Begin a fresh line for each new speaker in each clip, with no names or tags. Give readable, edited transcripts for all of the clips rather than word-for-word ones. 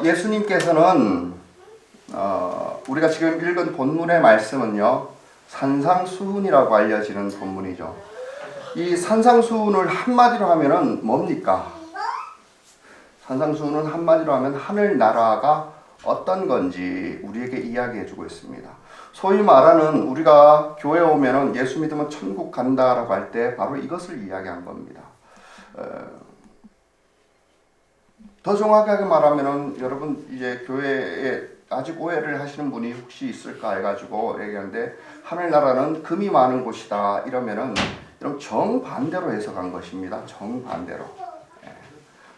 예수님께서는 우리가 지금 읽은 본문의 말씀은요, 산상수훈이라고 알려지는 본문이죠. 이 산상수훈을 한마디로 하면은 뭡니까? 산상수훈은 한마디로 하면 하늘나라가 어떤 건지 우리에게 이야기해주고 있습니다. 소위 말하는 우리가 교회 오면은 예수 믿으면 천국 간다라고 할 때 바로 이것을 이야기한 겁니다. 더 정확하게 말하면은 여러분 이제 교회에 아직 오해를 하시는 분이 혹시 있을까 해가지고 얘기하는데 하늘나라는 금이 많은 곳이다 이러면은 이런 정반대로 해석한 것입니다. 정반대로.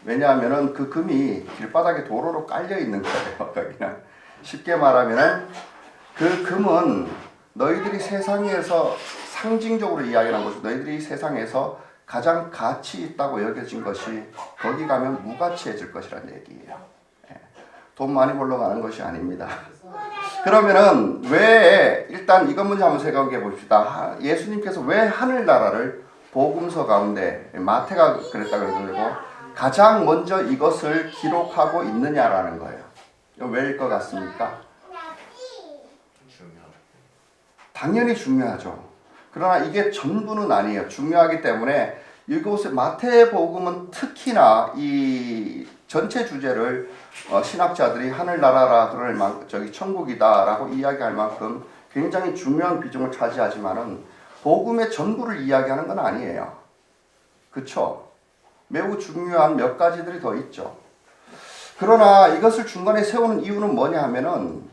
왜냐하면은 그 금이 길바닥에 도로로 깔려 있는 거예요. 거기는 쉽게 말하면은 그 금은 너희들이 세상에서 상징적으로 이야기하는 것은 너희들이 세상에서 가장 가치 있다고 여겨진 것이 거기 가면 무가치해질 것이라는 얘기예요. 돈 많이 벌러 가는 것이 아닙니다. 그러면은 왜 일단 이것 먼저 한번 생각해 봅시다. 예수님께서 왜 하늘나라를 복음서 가운데 마태가 그랬다 그러고 가장 먼저 이것을 기록하고 있느냐라는 거예요. 왜일 것 같습니까? 당연히 중요하죠. 그러나 이게 전부는 아니에요. 중요하기 때문에 이곳에 마태복음은 특히나 이 전체 주제를 신학자들이 하늘나라라 그럴 천국이다라고 이야기할 만큼 굉장히 중요한 비중을 차지하지만은 복음의 전부를 이야기하는 건 아니에요. 그렇죠? 매우 중요한 몇 가지들이 더 있죠. 그러나 이것을 중간에 세우는 이유는 뭐냐 하면은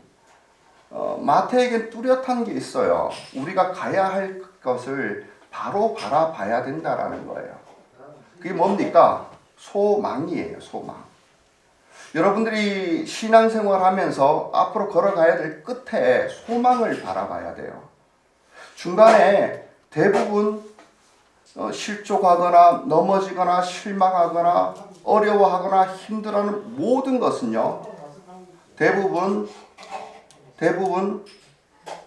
마태에겐 뚜렷한 게 있어요. 우리가 가야 할 것을 바로 바라봐야 된다라는 거예요. 그게 뭡니까? 소망이에요. 소망. 여러분들이 신앙생활 하면서 앞으로 걸어가야 될 끝에 소망을 바라봐야 돼요. 중간에 대부분 실족하거나 넘어지거나 실망하거나 어려워하거나 힘들어하는 모든 것은요. 대부분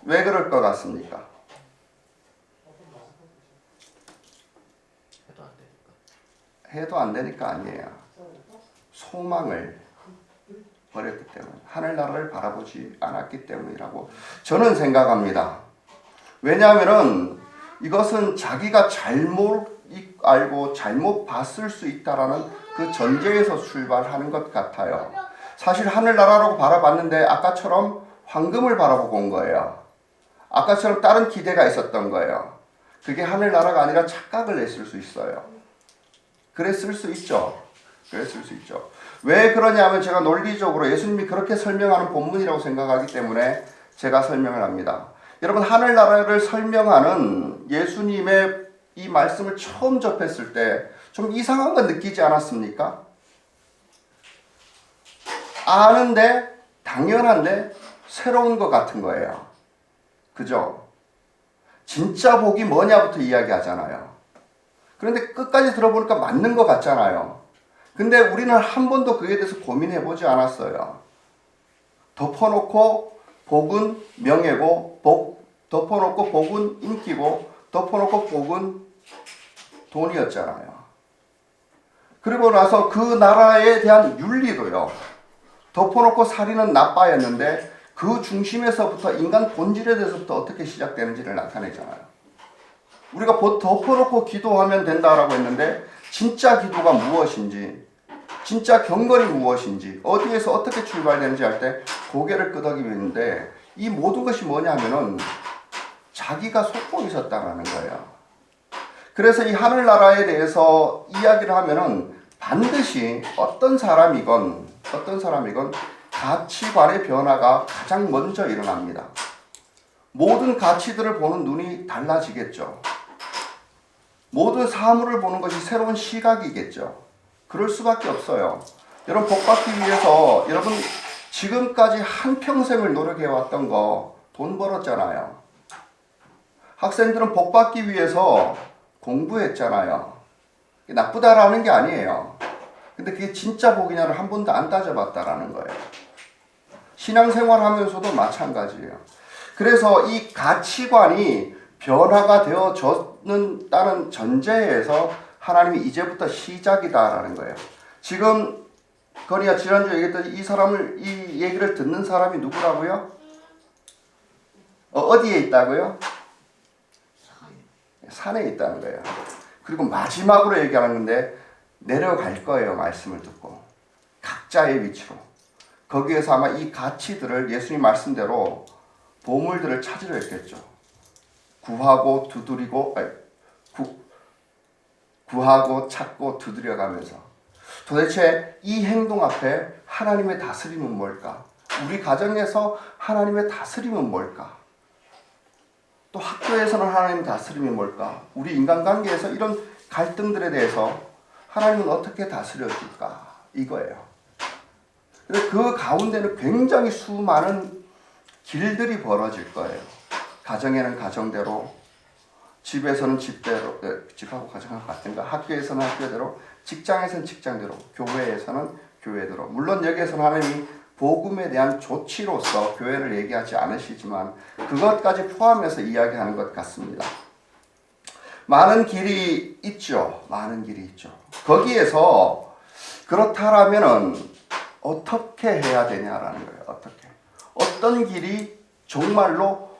왜 그럴 것 같습니까? 해도 안 되니까 아니에요. 소망을 버렸기 때문에 하늘나라를 바라보지 않았기 때문이라고 저는 생각합니다. 왜냐하면은 이것은 자기가 잘못 알고 잘못 봤을 수 있다라는 그 전제에서 출발하는 것 같아요. 사실 하늘나라라고 바라봤는데 아까처럼 황금을 바라보고 온 거예요. 아까처럼 다른 기대가 있었던 거예요. 그게 하늘나라가 아니라 착각을 했을 수 있어요. 그랬을 수 있죠. 그랬을 수 있죠. 왜 그러냐면 제가 논리적으로 예수님이 그렇게 설명하는 본문이라고 생각하기 때문에 제가 설명을 합니다. 여러분 하늘나라를 설명하는 예수님의 이 말씀을 처음 접했을 때 좀 이상한 거 느끼지 않았습니까? 아는데 당연한데 새로운 것 같은 거예요. 그죠? 진짜 복이 뭐냐부터 이야기하잖아요. 그런데 끝까지 들어보니까 맞는 것 같잖아요. 근데 우리는 한 번도 그에 대해서 고민해보지 않았어요. 덮어놓고 복은 명예고 덮어놓고 복은 인기고 덮어놓고 복은 돈이었잖아요. 그리고 나서 그 나라에 대한 윤리도요. 덮어놓고 살인은 나빠였는데 그 중심에서부터 인간 본질에 대해서부터 어떻게 시작되는지를 나타내잖아요. 우리가 덮어놓고 기도하면 된다라고 했는데 진짜 기도가 무엇인지 진짜 경건이 무엇인지 어디에서 어떻게 출발되는지 할 때 고개를 끄덕이는데 이 모든 것이 뭐냐면은 자기가 속고 있었다라는 거예요. 그래서 이 하늘나라에 대해서 이야기를 하면은 반드시 어떤 사람이건 가치관의 변화가 가장 먼저 일어납니다. 모든 가치들을 보는 눈이 달라지겠죠. 모든 사물을 보는 것이 새로운 시각이겠죠. 그럴 수밖에 없어요. 여러분 복받기 위해서 여러분 지금까지 한평생을 노력해왔던 거 돈 벌었잖아요. 학생들은 복받기 위해서 공부했잖아요. 나쁘다라는 게 아니에요. 근데 그게 진짜 복이냐를 한 번도 안 따져봤다라는 거예요. 신앙생활 하면서도 마찬가지예요. 그래서 이 가치관이 변화가 되어졌는 다는 전제에서 하나님이 이제부터 시작이다라는 거예요. 지금 건이야 지난주에 얘기했더니 이 얘기를 듣는 사람이 누구라고요? 어디에 있다고요? 산에 있다는 거예요. 그리고 마지막으로 얘기하는 건데 내려갈 거예요. 말씀을 듣고 각자의 위치로. 거기에서 아마 이 가치들을 예수님 말씀대로 보물들을 찾으려 했겠죠. 구하고 두드리고 구하고 찾고 두드려가면서 도대체 이 행동 앞에 하나님의 다스림은 뭘까? 우리 가정에서 하나님의 다스림은 뭘까? 또 학교에서는 하나님의 다스림이 뭘까? 우리 인간관계에서 이런 갈등들에 대해서 하나님은 어떻게 다스려 줄까? 이거예요. 그 가운데는 굉장히 수많은 길들이 벌어질 거예요. 가정에는 가정대로, 집에서는 집대로, 집하고 가정하고 같은가? 학교에서는 학교대로, 직장에서는 직장대로, 교회에서는 교회대로. 물론 여기에서는 하나님이 복음에 대한 조치로서 교회를 얘기하지 않으시지만 그것까지 포함해서 이야기하는 것 같습니다. 많은 길이 있죠. 많은 길이 있죠. 거기에서 그렇다라면은 어떻게 해야 되냐라는 거예요. 어떻게. 어떤 길이 정말로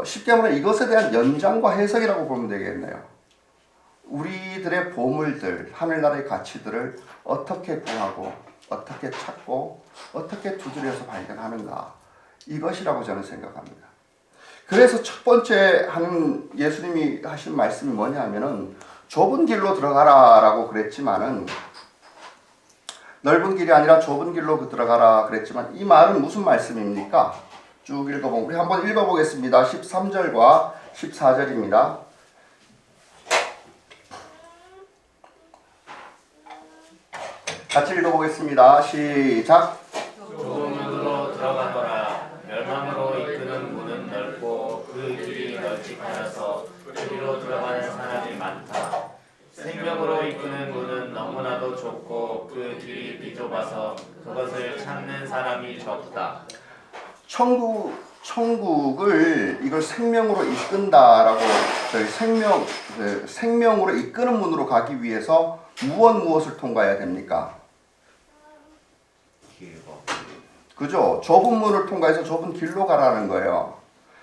쉽게 말하면 이것에 대한 연장과 해석이라고 보면 되겠네요. 우리들의 보물들, 하늘나라의 가치들을 어떻게 구하고 어떻게 찾고 어떻게 두드려서 발견하는가, 이것이라고 저는 생각합니다. 그래서 첫 번째 하는 예수님이 하신 말씀이 뭐냐면은 좁은 길로 들어가라라고 그랬지만은, 넓은 길이 아니라 좁은 길로 들어가라 그랬지만 이 말은 무슨 말씀입니까? 쭉 읽어보면 우리 한번 읽어보겠습니다. 13절과 14절입니다. 같이 읽어보겠습니다. 시작.
좁은 문으로 들어가거라. 멸망으로 이끄는 문은 넓고 그 길이 널찍하여서 그리로 들어가는 사람이 많다. 생명으로 이끄는 문은 너무나도 좁고 그 길이 비좁아서 그것을 찾는 사람이 적다.
천국을 이걸 생명으로 이끈다라고, 생명으로 이끄는 문으로 가기 위해서 무엇을 통과해야 됩니까? 그죠? 좁은 문을 통과해서 좁은 길로 가라는 거예요.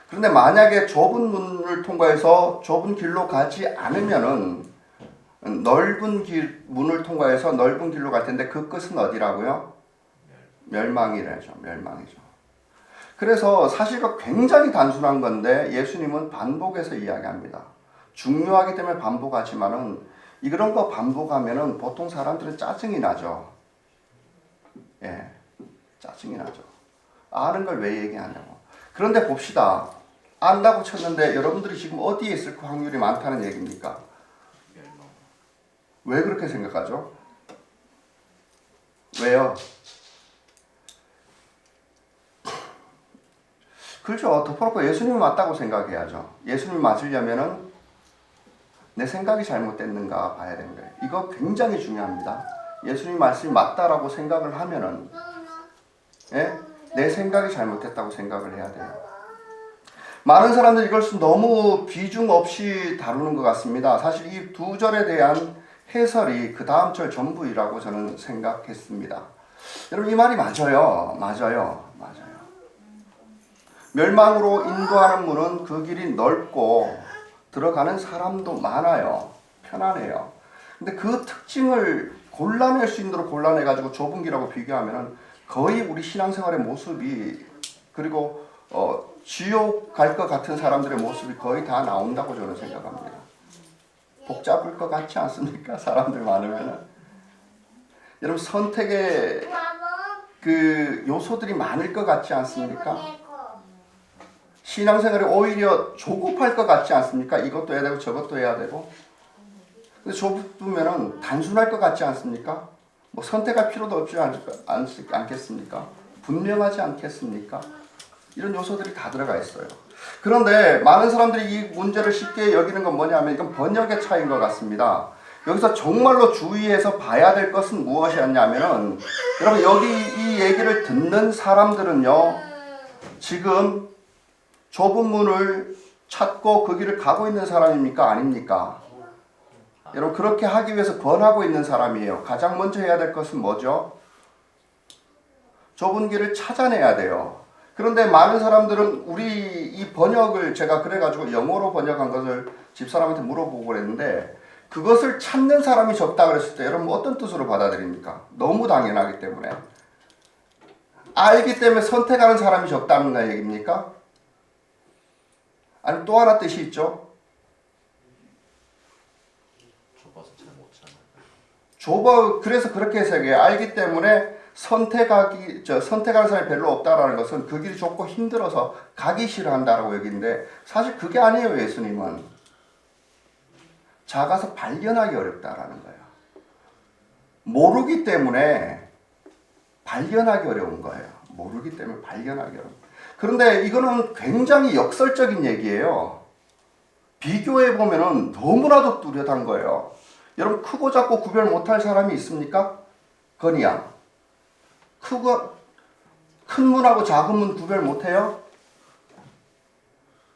그런데 만약에 좁은 문을 통과해서 좁은 길로 가지 않으면은 넓은 문을 통과해서 넓은 길로 갈 텐데 그 끝은 어디라고요? 멸망이죠. 그래서 사실은 굉장히 단순한 건데 예수님은 반복해서 이야기합니다. 중요하기 때문에 반복하지만은 이런 거 반복하면은 보통 사람들은 짜증이 나죠. 예, 짜증이 나죠. 아는 걸 왜 얘기하냐고. 그런데 봅시다. 안다고 쳤는데 여러분들이 지금 어디에 있을 확률이 많다는 얘기입니까? 왜 그렇게 생각하죠? 왜요? 그렇죠. 덮어놓고 예수님이 맞다고 생각해야죠. 예수님이 맞으려면은 내 생각이 잘못됐는가 봐야 되는 거예요. 이거 굉장히 중요합니다. 예수님 말씀이 맞다라고 생각을 하면은, 예? 내 생각이 잘못됐다고 생각을 해야 돼요. 많은 사람들이 이걸 너무 비중 없이 다루는 것 같습니다. 사실 이 두 절에 대한 해설이 그 다음 절 전부이라고 저는 생각했습니다. 여러분 이 말이 맞아요. 멸망으로 인도하는 문은 그 길이 넓고 들어가는 사람도 많아요. 편안해요. 근데 그 특징을 골라낼 수 있는 대로 골라내가지고 좁은 길하고 비교하면 거의 우리 신앙생활의 모습이, 그리고 지옥 갈 것 같은 사람들의 모습이 거의 다 나온다고 저는 생각합니다. 복잡할 것 같지 않습니까? 사람들 많으면은. 여러분 선택의 그 요소들이 많을 것 같지 않습니까? 신앙생활이 오히려 조급할 것 같지 않습니까? 이것도 해야 되고 저것도 해야 되고. 근데 좁으면은 단순할 것 같지 않습니까? 뭐 선택할 필요도 없지 않겠습니까? 분명하지 않겠습니까? 이런 요소들이 다 들어가 있어요. 그런데 많은 사람들이 이 문제를 쉽게 여기는 건 뭐냐면 이건 번역의 차이인 것 같습니다. 여기서 정말로 주의해서 봐야 될 것은 무엇이었냐면은, 여러분 여기 이 얘기를 듣는 사람들은요, 지금 좁은 문을 찾고 그 길을 가고 있는 사람입니까? 아닙니까? 여러분 그렇게 하기 위해서 권하고 있는 사람이에요. 가장 먼저 해야 될 것은 뭐죠? 좁은 길을 찾아내야 돼요. 그런데 많은 사람들은 우리 이 번역을 제가 그래가지고 영어로 번역한 것을 집사람한테 물어보고 그랬는데 그것을 찾는 사람이 적다 그랬을 때 여러분 어떤 뜻으로 받아들입니까? 너무 당연하기 때문에. 알기 때문에 선택하는 사람이 적다는 얘기입니까? 아니면 또 하나 뜻이 있죠? 그래서 그렇게 해석해요. 알기 때문에 선택하는 사람이 별로 없다라는 것은 그 길이 좁고 힘들어서 가기 싫어한다라고 얘기인데 사실 그게 아니에요. 예수님은 작아서 발견하기 어렵다라는 거예요. 모르기 때문에 발견하기 어려운 거예요. 모르기 때문에 발견하기 어려운. 그런데 이거는 굉장히 역설적인 얘기예요. 비교해 보면은 너무나도 뚜렷한 거예요. 여러분 크고 작고 구별 못할 사람이 있습니까? 건이야. 큰 문하고 작은 문 구별 못해요?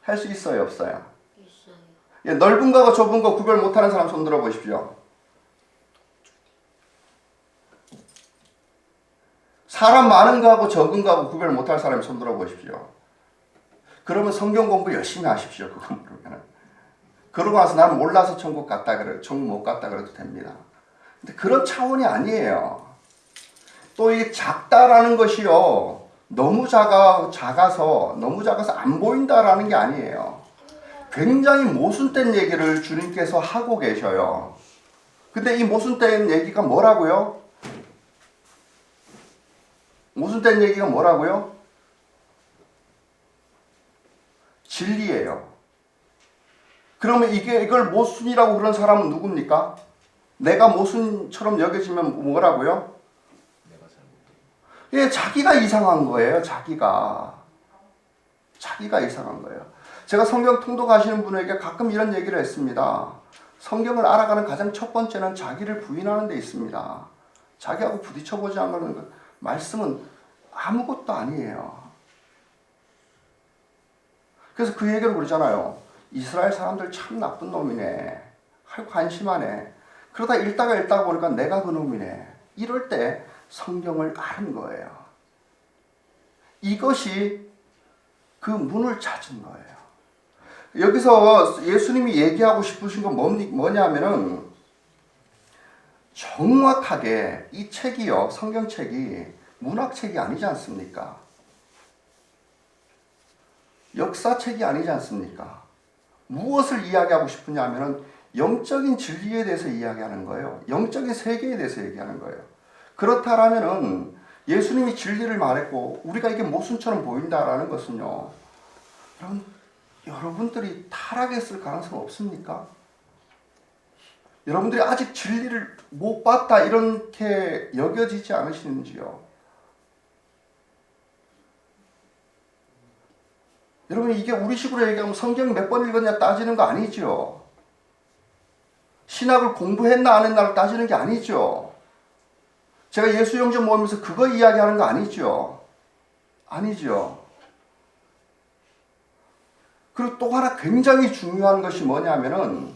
할 수 있어요, 없어요?
있어요.
예, 넓은 거하고 좁은 거 구별 못하는 사람 손 들어 보십시오. 사람 많은 거하고 적은 거하고 구별 못할 사람이 손 들어 보십시오. 그러면 성경 공부 열심히 하십시오. 그거 모르면은. 그러고 나서 나는 몰라서 천국 못 갔다 그래도 됩니다. 근데 그런 차원이 아니에요. 또 이 작다라는 것이요. 너무 작아서 안 보인다라는 게 아니에요. 굉장히 모순된 얘기를 주님께서 하고 계셔요. 근데 이 모순된 얘기가 뭐라고요? 모순된 얘기가 뭐라고요? 진리예요. 그러면 이걸 모순이라고 그런 사람은 누굽니까? 내가 모순처럼 여겨지면 뭐라고요? 예, 자기가 이상한 거예요. 자기가 이상한 거예요. 제가 성경 통독하시는 분에게 가끔 이런 얘기를 했습니다. 성경을 알아가는 가장 첫 번째는 자기를 부인하는 데 있습니다. 자기하고 부딪혀보지 않는 말씀은 아무것도 아니에요. 그래서 그 얘기를 그러잖아요. 이스라엘 사람들 참 나쁜 놈이네. 할 관심하네. 그러다 읽다가 보니까 내가 그 놈이네. 이럴 때 성경을 아는 거예요. 이것이 그 문을 찾은 거예요. 여기서 예수님이 얘기하고 싶으신 건 뭐냐면은 정확하게 이 책이요, 성경책이 문학책이 아니지 않습니까? 역사책이 아니지 않습니까? 무엇을 이야기하고 싶으냐면은 영적인 진리에 대해서 이야기하는 거예요. 영적인 세계에 대해서 얘기하는 거예요. 그렇다라면은 예수님이 진리를 말했고 우리가 이게 모순처럼 보인다라는 것은요. 여러분들이 타락했을 가능성 없습니까? 여러분들이 아직 진리를 못 봤다 이렇게 여겨지지 않으시는지요? 여러분 이게 우리식으로 얘기하면 성경 몇 번 읽었냐 따지는 거 아니죠. 신학을 공부했나 안 했나를 따지는 게 아니죠. 제가 예수 영접 모으면서 그거 이야기하는 거 아니죠. 아니죠. 그리고 또 하나 굉장히 중요한 것이 뭐냐면은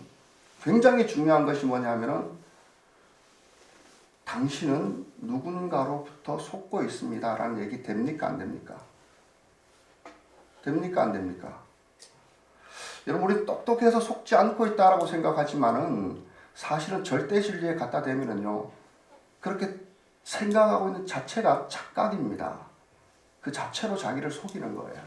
당신은 누군가로부터 속고 있습니다 라는 얘기 됩니까 안 됩니까? 됩니까 안 됩니까? 여러분 우리 똑똑해서 속지 않고 있다라고 생각하지만은 사실은 절대 진리에 갖다 대면은요 그렇게 생각하고 있는 자체가 착각입니다. 그 자체로 자기를 속이는 거예요.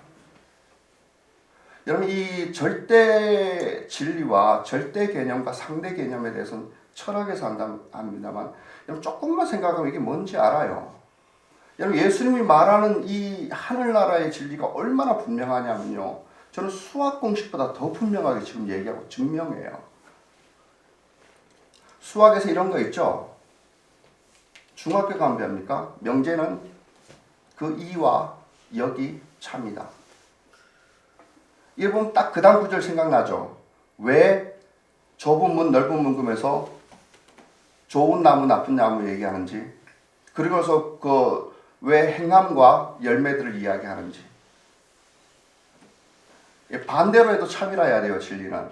여러분 이 절대 진리와 절대 개념과 상대 개념에 대해서는 철학에서 합니다만 여러분 조금만 생각하면 이게 뭔지 알아요. 여러분 예수님이 말하는 이 하늘나라의 진리가 얼마나 분명하냐면요. 저는 수학 공식보다 더 분명하게 지금 얘기하고 증명해요. 수학에서 이런 거 있죠. 중학교 가면 배웁니까? 명제는 그 이와 역이 차입니다. 이거 보면 딱 그 다음 구절 생각나죠. 왜 좁은 문 넓은 문금에서 좋은 나무 나쁜 나무 얘기하는지 그리고서 그 왜 행함과 열매들을 이야기하는지 반대로 해도 참이라 해야 돼요. 진리는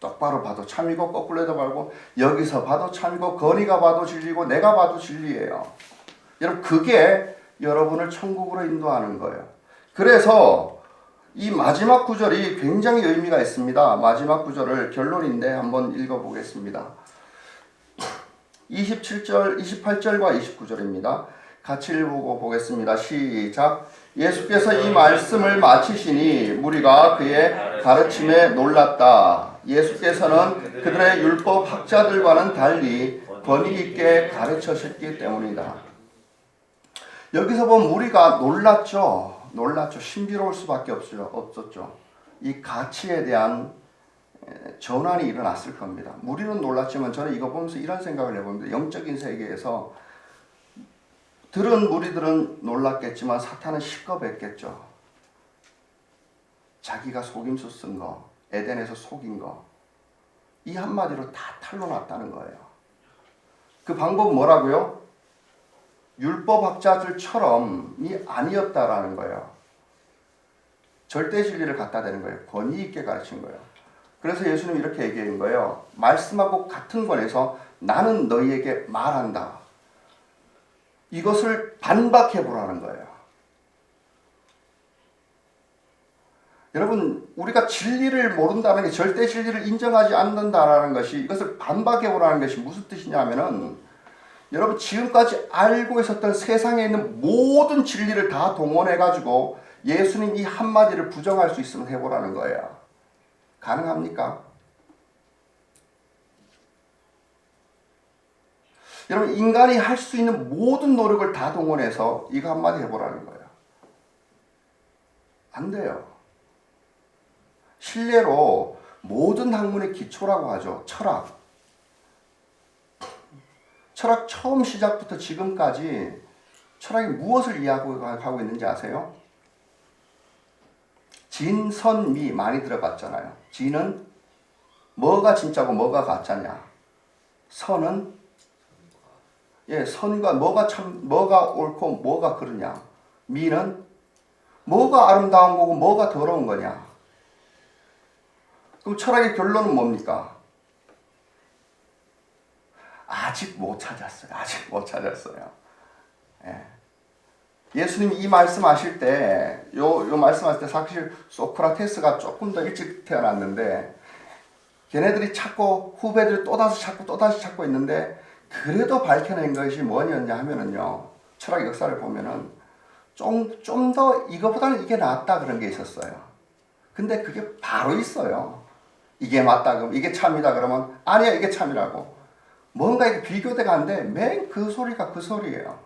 똑바로 봐도 참이고 거꾸로 해도 말고 여기서 봐도 참이고 건이가 봐도 진리고 내가 봐도 진리예요. 여러분 그게 여러분을 천국으로 인도하는 거예요. 그래서 이 마지막 구절이 굉장히 의미가 있습니다. 마지막 구절을 결론인데 한번 읽어보겠습니다. 28절과 29절입니다. 같이 읽어보겠습니다. 시작. 예수께서 이 말씀을 마치시니 무리가 그의 가르침에 놀랐다. 예수께서는 그들의 율법 학자들과는 달리 권위 있게 가르치셨기 때문이다. 여기서 보면 무리가 놀랐죠. 신비로울 수밖에 없었죠. 이 가치에 대한 전환이 일어났을 겁니다. 무리는 놀랐지만 저는 이거 보면서 이런 생각을 해봅니다. 영적인 세계에서 들은 무리들은 놀랐겠지만 사탄은 시겁했겠죠. 자기가 속임수 쓴 거, 에덴에서 속인 거, 이 한마디로 다 탈로 났다는 거예요. 그 방법은 뭐라고요? 율법학자들처럼이 아니었다라는 거예요. 절대 진리를 갖다 대는 거예요. 권위 있게 가르친 거예요. 그래서 예수님이 이렇게 얘기한 거예요. 말씀하고 같은 권에서 나는 너희에게 말한다. 이것을 반박해 보라는 거예요. 여러분, 우리가 진리를 모른다는 게 절대 진리를 인정하지 않는다라는 것이, 이것을 반박해 보라는 것이 무슨 뜻이냐면은, 여러분 지금까지 알고 있었던 세상에 있는 모든 진리를 다 동원해 가지고 예수님 이 한마디를 부정할 수 있으면 해보라는 거예요. 가능합니까? 여러분 인간이 할 수 있는 모든 노력을 다 동원해서 이거 한마디 해보라는 거예요. 안 돼요. 실례로 모든 학문의 기초라고 하죠. 철학. 철학 처음 시작부터 지금까지 철학이 무엇을 이야기하고 있는지 아세요? 진, 선, 미 많이 들어봤잖아요. 진은 뭐가 진짜고 뭐가 가짜냐. 선은 선과 뭐가 옳고 뭐가 그러냐. 미는 뭐가 아름다운 거고 뭐가 더러운 거냐. 그럼 철학의 결론은 뭡니까? 아직 못 찾았어요. 예. 예수님이 이 말씀하실 때, 요 말씀하실 때 사실 소크라테스가 조금 더 일찍 태어났는데, 걔네들이 찾고 후배들이 또다시 찾고 있는데, 그래도 밝혀낸 것이 뭐였냐 하면은요, 철학 역사를 보면은 좀 더 이거보다는 이게 낫다 그런 게 있었어요. 근데 그게 바로 있어요. 이게 맞다 그러면 이게 참이다 그러면 아니야 이게 참이라고. 뭔가 이게 비교대가 안 돼. 맨 그 소리가 그 소리예요.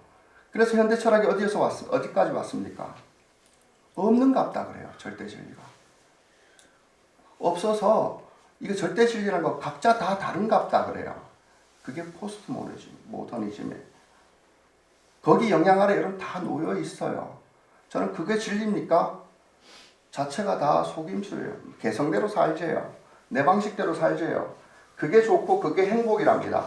그래서 현대 철학이 어디까지 왔습니까? 없는갑다 그래요. 절대 진리가. 없어서 이거 절대 진리라는 거 각자 다 다른갑다 그래요. 그게 포스트 모더니즘이에요. 거기 영향 아래 여러분 다 놓여 있어요. 저는 그게 진리입니까? 자체가 다 속임수예요. 개성대로 살재요. 내 방식대로 살재요. 그게 좋고 그게 행복이랍니다.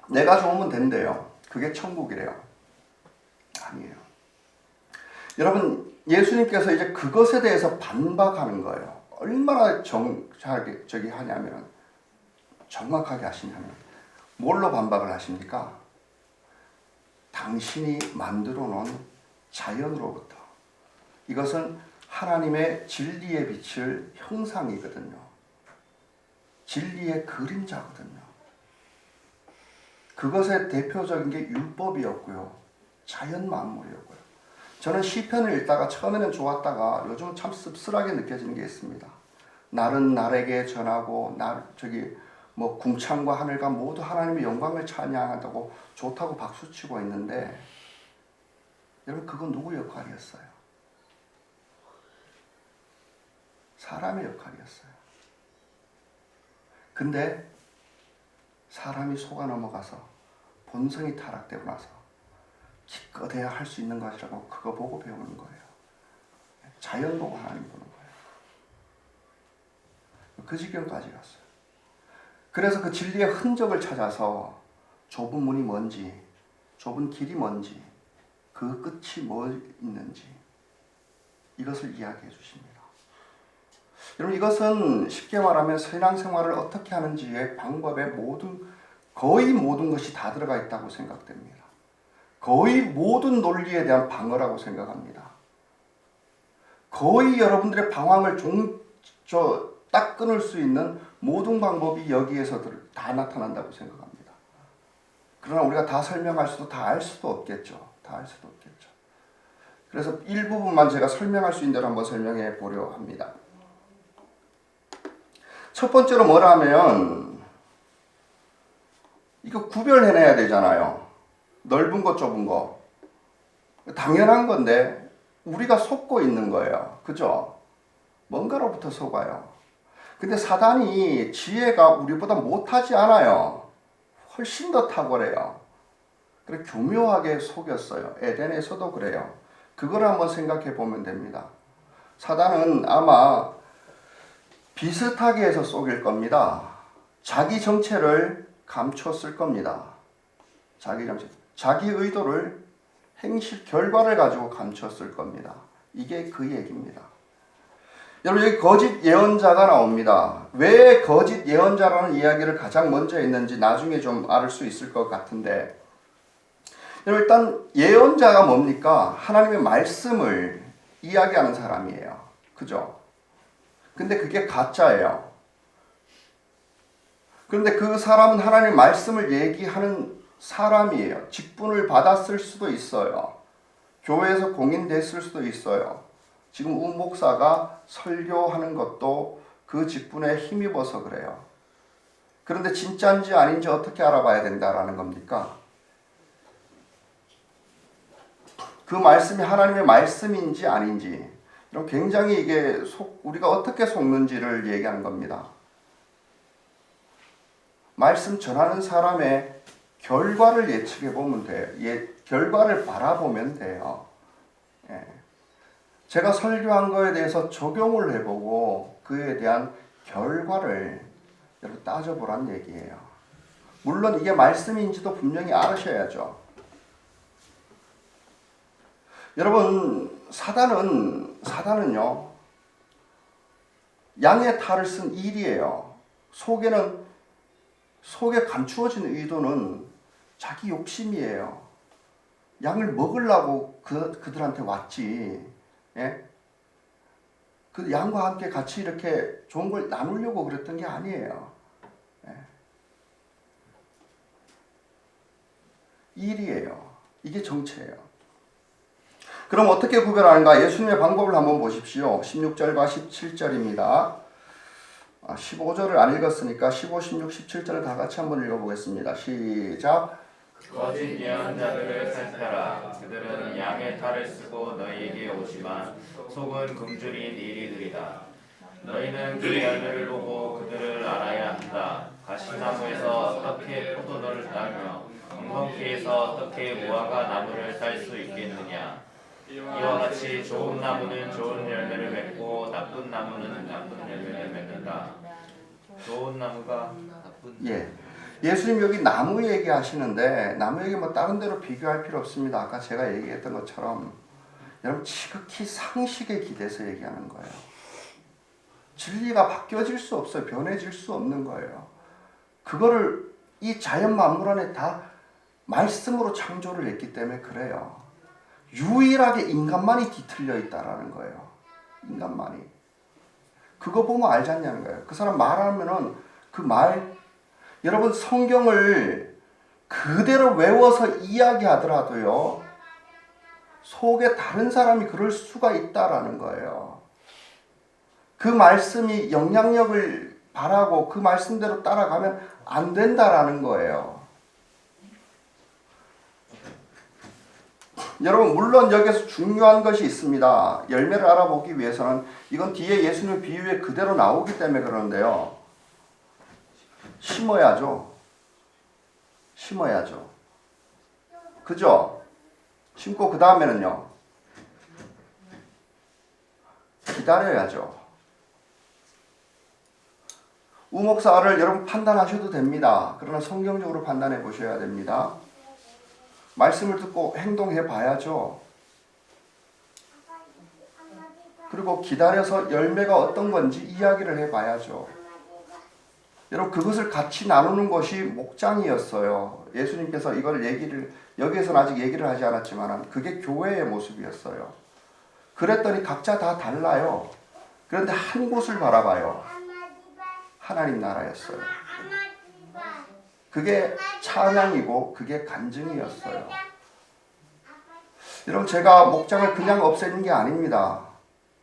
내가 좋으면 된대요. 그게 천국이래요. 아니에요. 여러분 예수님께서 이제 그것에 대해서 반박하는 거예요. 얼마나 정확하게 하시냐면 뭘로 반박을 하십니까? 당신이 만들어 놓은 자연으로부터. 이것은 하나님의 진리에 비칠 형상이거든요. 진리의 그림자거든요. 그것의 대표적인 게 율법이었고요. 자연 만물이었고요. 저는 시편을 읽다가 처음에는 좋았다가 요즘은 참 씁쓸하게 느껴지는 게 있습니다. 날은 날에게 전하고 궁창과 하늘과 모두 하나님의 영광을 찬양한다고 좋다고 박수치고 있는데 여러분 그건 누구 역할이었어요? 사람의 역할이었어요. 근데 사람이 속아 넘어가서 본성이 타락되고 나서 기껏해야 할 수 있는 것이라고 그거 보고 배우는 거예요. 자연 보고 하나님 보는 거예요. 그 지경까지 갔어요. 그래서 그 진리의 흔적을 찾아서 좁은 문이 뭔지, 좁은 길이 뭔지, 그 끝이 뭐 있는지 이것을 이야기해 주십니다. 여러분 이것은 쉽게 말하면 신앙생활을 어떻게 하는지의 방법의 모든 거의 모든 것이 다 들어가 있다고 생각됩니다. 거의 모든 논리에 대한 방어라고 생각합니다. 거의 여러분들의 방황을 딱 끊을 수 있는 모든 방법이 여기에서 다 나타난다고 생각합니다. 그러나 우리가 다 설명할 수도 다 알 수도 없겠죠. 다 알 수도 없겠죠. 그래서 일부분만 제가 설명할 수 있는 대로 한번 설명해 보려 합니다. 첫 번째로 뭐라면 이거 구별해내야 되잖아요. 넓은 거 좁은 거. 당연한 건데 우리가 속고 있는 거예요. 그죠? 뭔가로부터 속아요. 근데 사단이 지혜가 우리보다 못하지 않아요. 훨씬 더 탁월해요. 그래 교묘하게 속였어요. 에덴에서도 그래요. 그걸 한번 생각해 보면 됩니다. 사단은 아마 비슷하게 해서 속일 겁니다. 자기 정체를 감췄을 겁니다. 자기 정체, 자기 의도를 행실 결과를 가지고 감췄을 겁니다. 이게 그 얘기입니다. 여러분 여기 거짓 예언자가 나옵니다. 왜 거짓 예언자라는 이야기를 가장 먼저 했는지 나중에 좀 알 수 있을 것 같은데, 여러분 일단 예언자가 뭡니까? 하나님의 말씀을 이야기하는 사람이에요. 그죠? 근데 그게 가짜예요. 그런데 그 사람은 하나님의 말씀을 얘기하는 사람이에요. 직분을 받았을 수도 있어요. 교회에서 공인됐을 수도 있어요. 지금 우 목사가 설교하는 것도 그 직분에 힘입어서 그래요. 그런데 진짜인지 아닌지 어떻게 알아봐야 된다라는 겁니까? 그 말씀이 하나님의 말씀인지 아닌지, 그럼 굉장히 이게 우리가 어떻게 속는지를 얘기하는 겁니다. 말씀 전하는 사람의 결과를 예측해 보면 돼요. 결과를 바라보면 돼요. 예. 제가 설교한 거에 대해서 적용을 해보고 그에 대한 결과를 여러분 따져보란 얘기예요. 물론 이게 말씀인지도 분명히 알으셔야죠. 여러분 사단은요 양의 탈을 쓴 일이에요. 속에 감추어진 의도는 자기 욕심이에요. 양을 먹으려고 그들한테 왔지. 예? 그 양과 함께 같이 이렇게 좋은 걸 나누려고 그랬던 게 아니에요. 예. 일이에요. 이게 정체예요. 그럼 어떻게 구별하는가? 예수님의 방법을 한번 보십시오. 16절과 17절입니다. 15절을 안 읽었으니까 15, 16, 17절을 다 같이 한번 읽어보겠습니다. 시작.
거짓 예언자들을 살펴라. 그들은 양의 탈을 쓰고 너희에게 오지만 속은 굶주린 이리들이다. 너희는 그 열매를 보고 그들을 알아야 한다. 가시나무에서 어떻게 포도를 따며 엉겅퀴에서 어떻게 무화과 나무를 딸 수 있겠느냐. 이와 같이 좋은 나무는 좋은 열매를 맺고 나쁜 나무는 나쁜 열매를 맺는다. 좋은 나무가 나쁜
예수님 여기 나무 얘기하시는데 나무 얘기 뭐 다른 데로 비교할 필요 없습니다. 아까 제가 얘기했던 것처럼 여러분 지극히 상식에 기대서 얘기하는 거예요. 진리가 바뀌어질 수 없어요. 변해질 수 없는 거예요. 그거를 이 자연 만물 안에 다 말씀으로 창조를 했기 때문에 그래요. 유일하게 인간만이 뒤틀려 있다라는 거예요. 인간만이. 그거 보면 알지 않냐는 거예요. 그 사람 말하면은 그 말, 여러분 성경을 그대로 외워서 이야기하더라도요, 속에 다른 사람이 그럴 수가 있다라는 거예요. 그 말씀이 영향력을 바라고 그 말씀대로 따라가면 안 된다라는 거예요. 여러분 물론 여기서 중요한 것이 있습니다. 열매를 알아보기 위해서는 이건 뒤에 예수님의 비유에 그대로 나오기 때문에 그러는데요. 심어야죠. 그죠? 심고 그 다음에는요. 기다려야죠. 우목사를 여러분 판단하셔도 됩니다. 그러나 성경적으로 판단해 보셔야 됩니다. 말씀을 듣고 행동해 봐야죠. 그리고 기다려서 열매가 어떤 건지 이야기를 해 봐야죠. 여러분 그것을 같이 나누는 것이 목장이었어요. 예수님께서 이걸 여기에서는 아직 얘기를 하지 않았지만 그게 교회의 모습이었어요. 그랬더니 각자 다 달라요. 그런데 한 곳을 바라봐요. 하나님 나라였어요. 그게 찬양이고 그게 간증이었어요. 여러분 제가 목장을 그냥 없애는 게 아닙니다.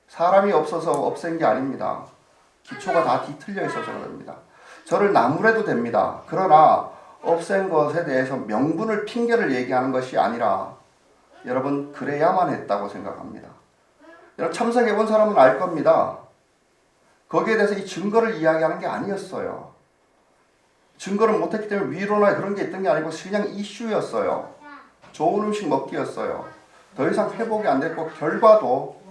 사람이 없어서 없앤 게 아닙니다. 기초가 다 뒤틀려 있어서 그럽니다. 저를 나무래도 됩니다. 그러나 없앤 것에 대해서 명분을 핑계를 얘기하는 것이 아니라 여러분 그래야만 했다고 생각합니다. 여러분 참석해 본 사람은 알 겁니다. 거기에 대해서 이 증거를 이야기하는 게 아니었어요. 증거를 못했기 때문에 위로나 그런 게 있던 게 아니고 그냥 이슈였어요. 좋은 음식 먹기였어요. 더 이상 회복이 안 됐고 결과도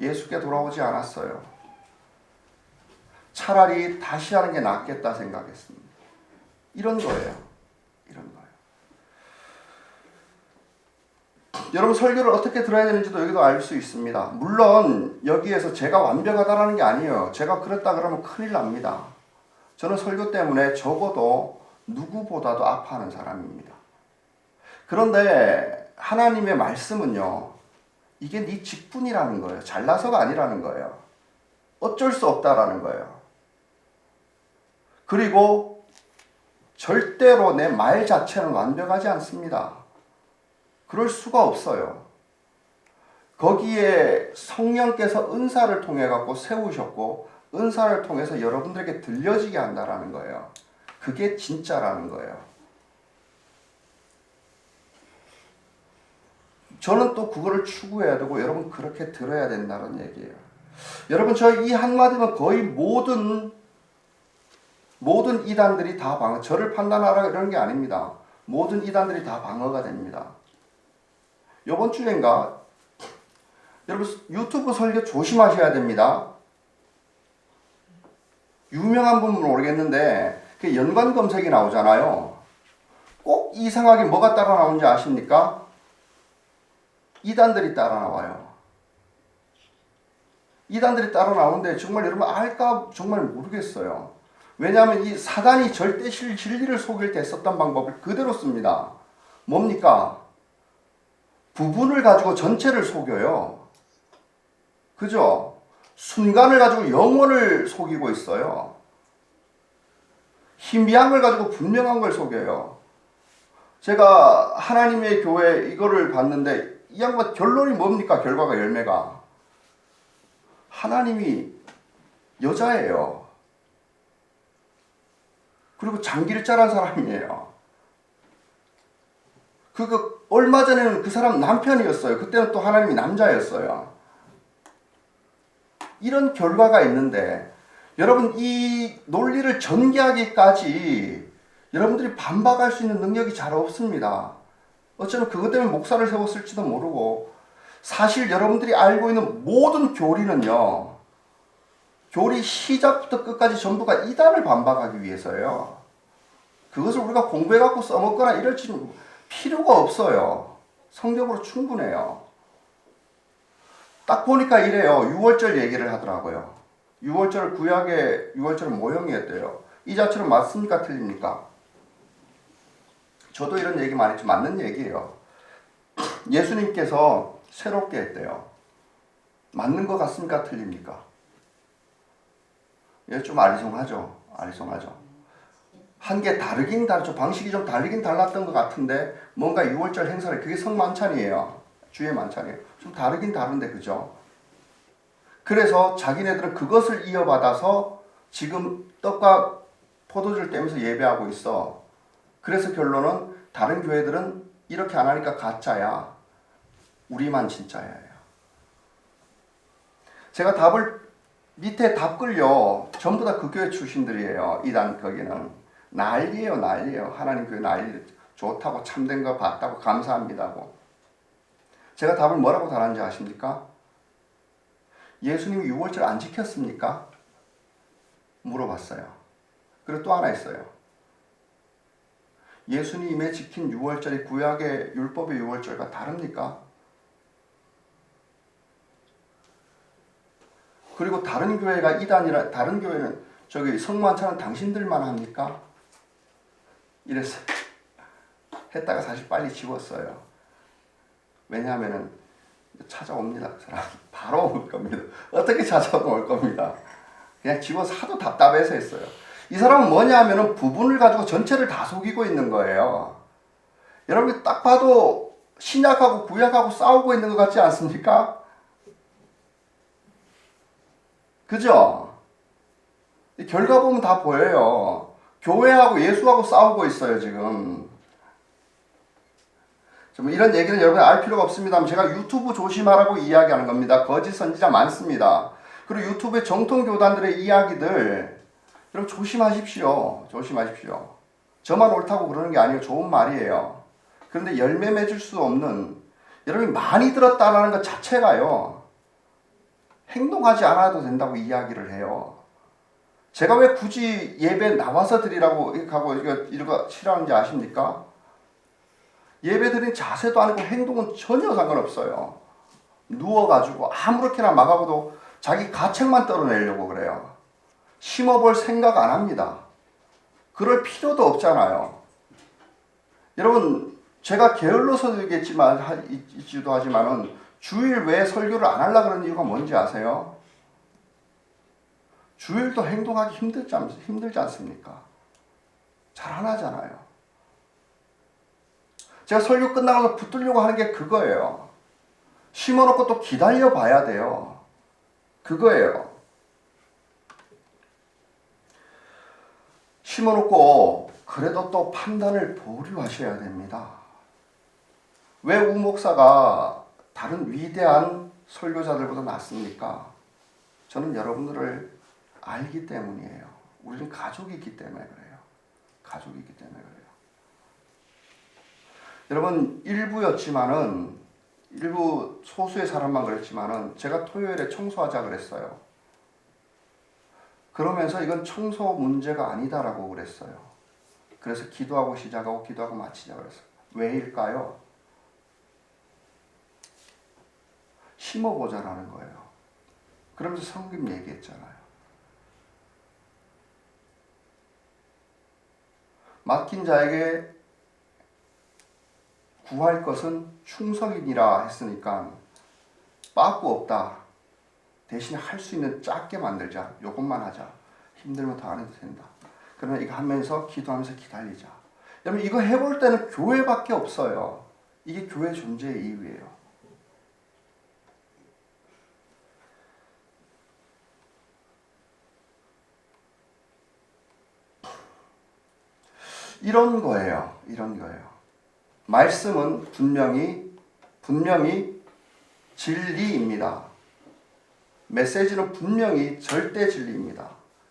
예수께 돌아오지 않았어요. 차라리 다시 하는 게 낫겠다 생각했습니다. 이런 거예요. 이런 거예요. 여러분 설교를 어떻게 들어야 되는지도 여기도 알 수 있습니다. 물론 여기에서 제가 완벽하다라는 게 아니에요. 제가 그랬다 그러면 큰일 납니다. 저는 설교 때문에 적어도 누구보다도 아파하는 사람입니다. 그런데 하나님의 말씀은요. 이게 네 직분이라는 거예요. 잘나서가 아니라는 거예요. 어쩔 수 없다라는 거예요. 그리고 절대로 내 말 자체는 완벽하지 않습니다. 그럴 수가 없어요. 거기에 성령께서 은사를 통해 갖고 세우셨고 은사를 통해서 여러분들에게 들려지게 한다라는 거예요. 그게 진짜라는 거예요. 저는 또 그거를 추구해야 되고 여러분 그렇게 들어야 된다는 얘기예요. 여러분 저 이 한마디면 거의 모든 이단들이 다 방어, 저를 판단하라 이런 게 아닙니다. 모든 이단들이 다 방어가 됩니다. 이번 주인가 여러분 유튜브 설교 조심하셔야 됩니다. 유명한 분은 모르겠는데 그 연관 검색이 나오잖아요. 꼭 이상하게 뭐가 따라 나오는지 아십니까? 이단들이 따라 나와요. 이단들이 따라 나오는데 정말 여러분 알까 정말 모르겠어요. 왜냐하면 이 사단이 절대 진리를 속일 때 썼던 방법을 그대로 씁니다. 뭡니까? 부분을 가지고 전체를 속여요. 그죠? 순간을 가지고 영혼을 속이고 있어요. 희미한 걸 가지고 분명한 걸 속여요. 제가 하나님의 교회 이거를 봤는데 이 양반 결론이 뭡니까? 결과가 열매가. 하나님이 여자예요. 그리고 장길자란 사람이에요. 얼마 전에는 그 사람 남편이었어요. 그때는 또 하나님이 남자였어요. 이런 결과가 있는데 여러분 이 논리를 전개하기까지 여러분들이 반박할 수 있는 능력이 잘 없습니다. 어쩌면 그것 때문에 목사를 세웠을지도 모르고 사실 여러분들이 알고 있는 모든 교리는요. 교리 시작부터 끝까지 전부가 이단을 반박하기 위해서예요. 그것을 우리가 공부해갖고 써먹거나 이럴 필요가 없어요. 성경으로 충분해요. 딱 보니까 이래요. 6월절 얘기를 하더라고요. 6월절 구약의 6월절 모형이었대요. 이 자체는 맞습니까? 틀립니까? 저도 이런 얘기 많이 했지만 맞는 얘기예요. 예수님께서 새롭게 했대요. 맞는 것 같습니까? 틀립니까? 이게 좀 아리송하죠. 한 게 다르긴 다르죠. 방식이 좀 다르긴 달랐던 것 같은데 뭔가 6월절 행사를 그게 성만찬이에요. 주의 만찬이에요. 좀 다르긴 다른데 그죠? 그래서 자기네들은 그것을 이어받아서 지금 떡과 포도주를 떼면서 예배하고 있어. 그래서 결론은 다른 교회들은 이렇게 안 하니까 가짜야. 우리만 진짜야예요. 제가 밑에 답글요. 전부 다 그 교회 출신들이에요. 이단 거기는. 난리예요. 하나님 교회 난리. 좋다고 참된 거 봤다고 감사합니다고. 제가 답을 뭐라고 달았는지 아십니까? 예수님이 6월절 안 지켰습니까? 물어봤어요. 그리고 또 하나 있어요. 예수님의 지킨 6월절이 구약의 율법의 6월절과 다릅니까? 그리고 다른 교회가 이단이라 다른 교회는 저기 성만찬은 당신들만 합니까? 이랬어요. 했다가 사실 빨리 지웠어요. 왜냐하면은 찾아옵니다. 그 사람 바로 올 겁니다. 어떻게 찾아올 겁니다. 그냥 지워서 하도 답답해서 했어요. 이 사람은 뭐냐 하면은 부분을 가지고 전체를 다 속이고 있는 거예요. 여러분 딱 봐도 신약하고 구약하고 싸우고 있는 것 같지 않습니까? 그죠? 결과 보면 다 보여요. 교회하고 예수하고 싸우고 있어요, 지금. 좀 이런 얘기는 여러분 알 필요가 없습니다. 제가 유튜브 조심하라고 이야기하는 겁니다. 거짓 선지자 많습니다. 그리고 유튜브의 정통 교단들의 이야기들 여러분 조심하십시오. 조심하십시오. 저만 옳다고 그러는 게 아니에요. 좋은 말이에요. 그런데 열매 맺을 수 없는 여러분이 많이 들었다는 것 자체가요. 행동하지 않아도 된다고 이야기를 해요. 제가 왜 굳이 예배 나와서 드리라고 이렇게 하고 이거 싫어하는지 아십니까? 예배 드리는 자세도 아니고 행동은 전혀 상관없어요. 누워가지고 아무렇게나 막하고도 자기 가책만 떨어내려고 그래요. 심어볼 생각 안 합니다. 그럴 필요도 없잖아요. 여러분 제가 게을러서 있지도 하지만은 주일 왜 설교를 안 하려고 그러는 이유가 뭔지 아세요? 주일도 행동하기 힘들지 않습니까? 잘 안 하잖아요. 제가 설교 끝나고 붙들려고 하는 게 그거예요. 심어놓고 또 기다려 봐야 돼요. 그거예요. 심어놓고 그래도 또 판단을 보류하셔야 됩니다. 왜 우 목사가 다른 위대한 설교자들보다 낫습니까? 저는 여러분들을 알기 때문이에요. 우리는 가족이기 때문에 그래요. 가족이기 때문에 그래요. 여러분 일부 소수의 사람만 그랬지만은 제가 토요일에 청소하자 그랬어요. 그러면서 이건 청소 문제가 아니다라고 그랬어요. 그래서 기도하고 시작하고 기도하고 마치자 그랬어요. 왜일까요? 심어보자라는 거예요. 그러면서 성경 얘기했잖아요. 맡긴 자에게 구할 것은 충성이니라 했으니까 빠꾸 없다. 대신 할 수 있는 작게 만들자. 요것만 하자. 힘들면 더 안 해도 된다. 그러면 이거 하면서 기도하면서 기다리자. 여러분 이거 해볼 때는 교회밖에 없어요. 이게 교회 존재의 이유예요. 이런 거예요. 말씀은 분명히 진리입니다. 메시지는 분명히 절대 진리입니다.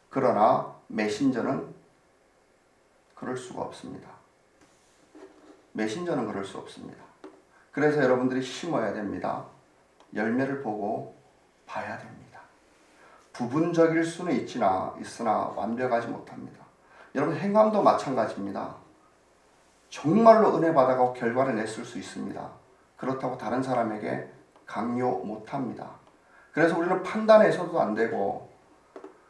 그러나 메신저는 그럴 수가 없습니다. 메신저는 그럴 수 없습니다. 그래서 여러분들이 심어야 됩니다. 열매를 보고 봐야 됩니다. 부분적일 수는 있으나 완벽하지 못합니다. 여러분 행함도 마찬가지입니다. 정말로 은혜 받아가고 결과를 냈을 수 있습니다. 그렇다고 다른 사람에게 강요 못합니다. 그래서 우리는 판단해서도 안 되고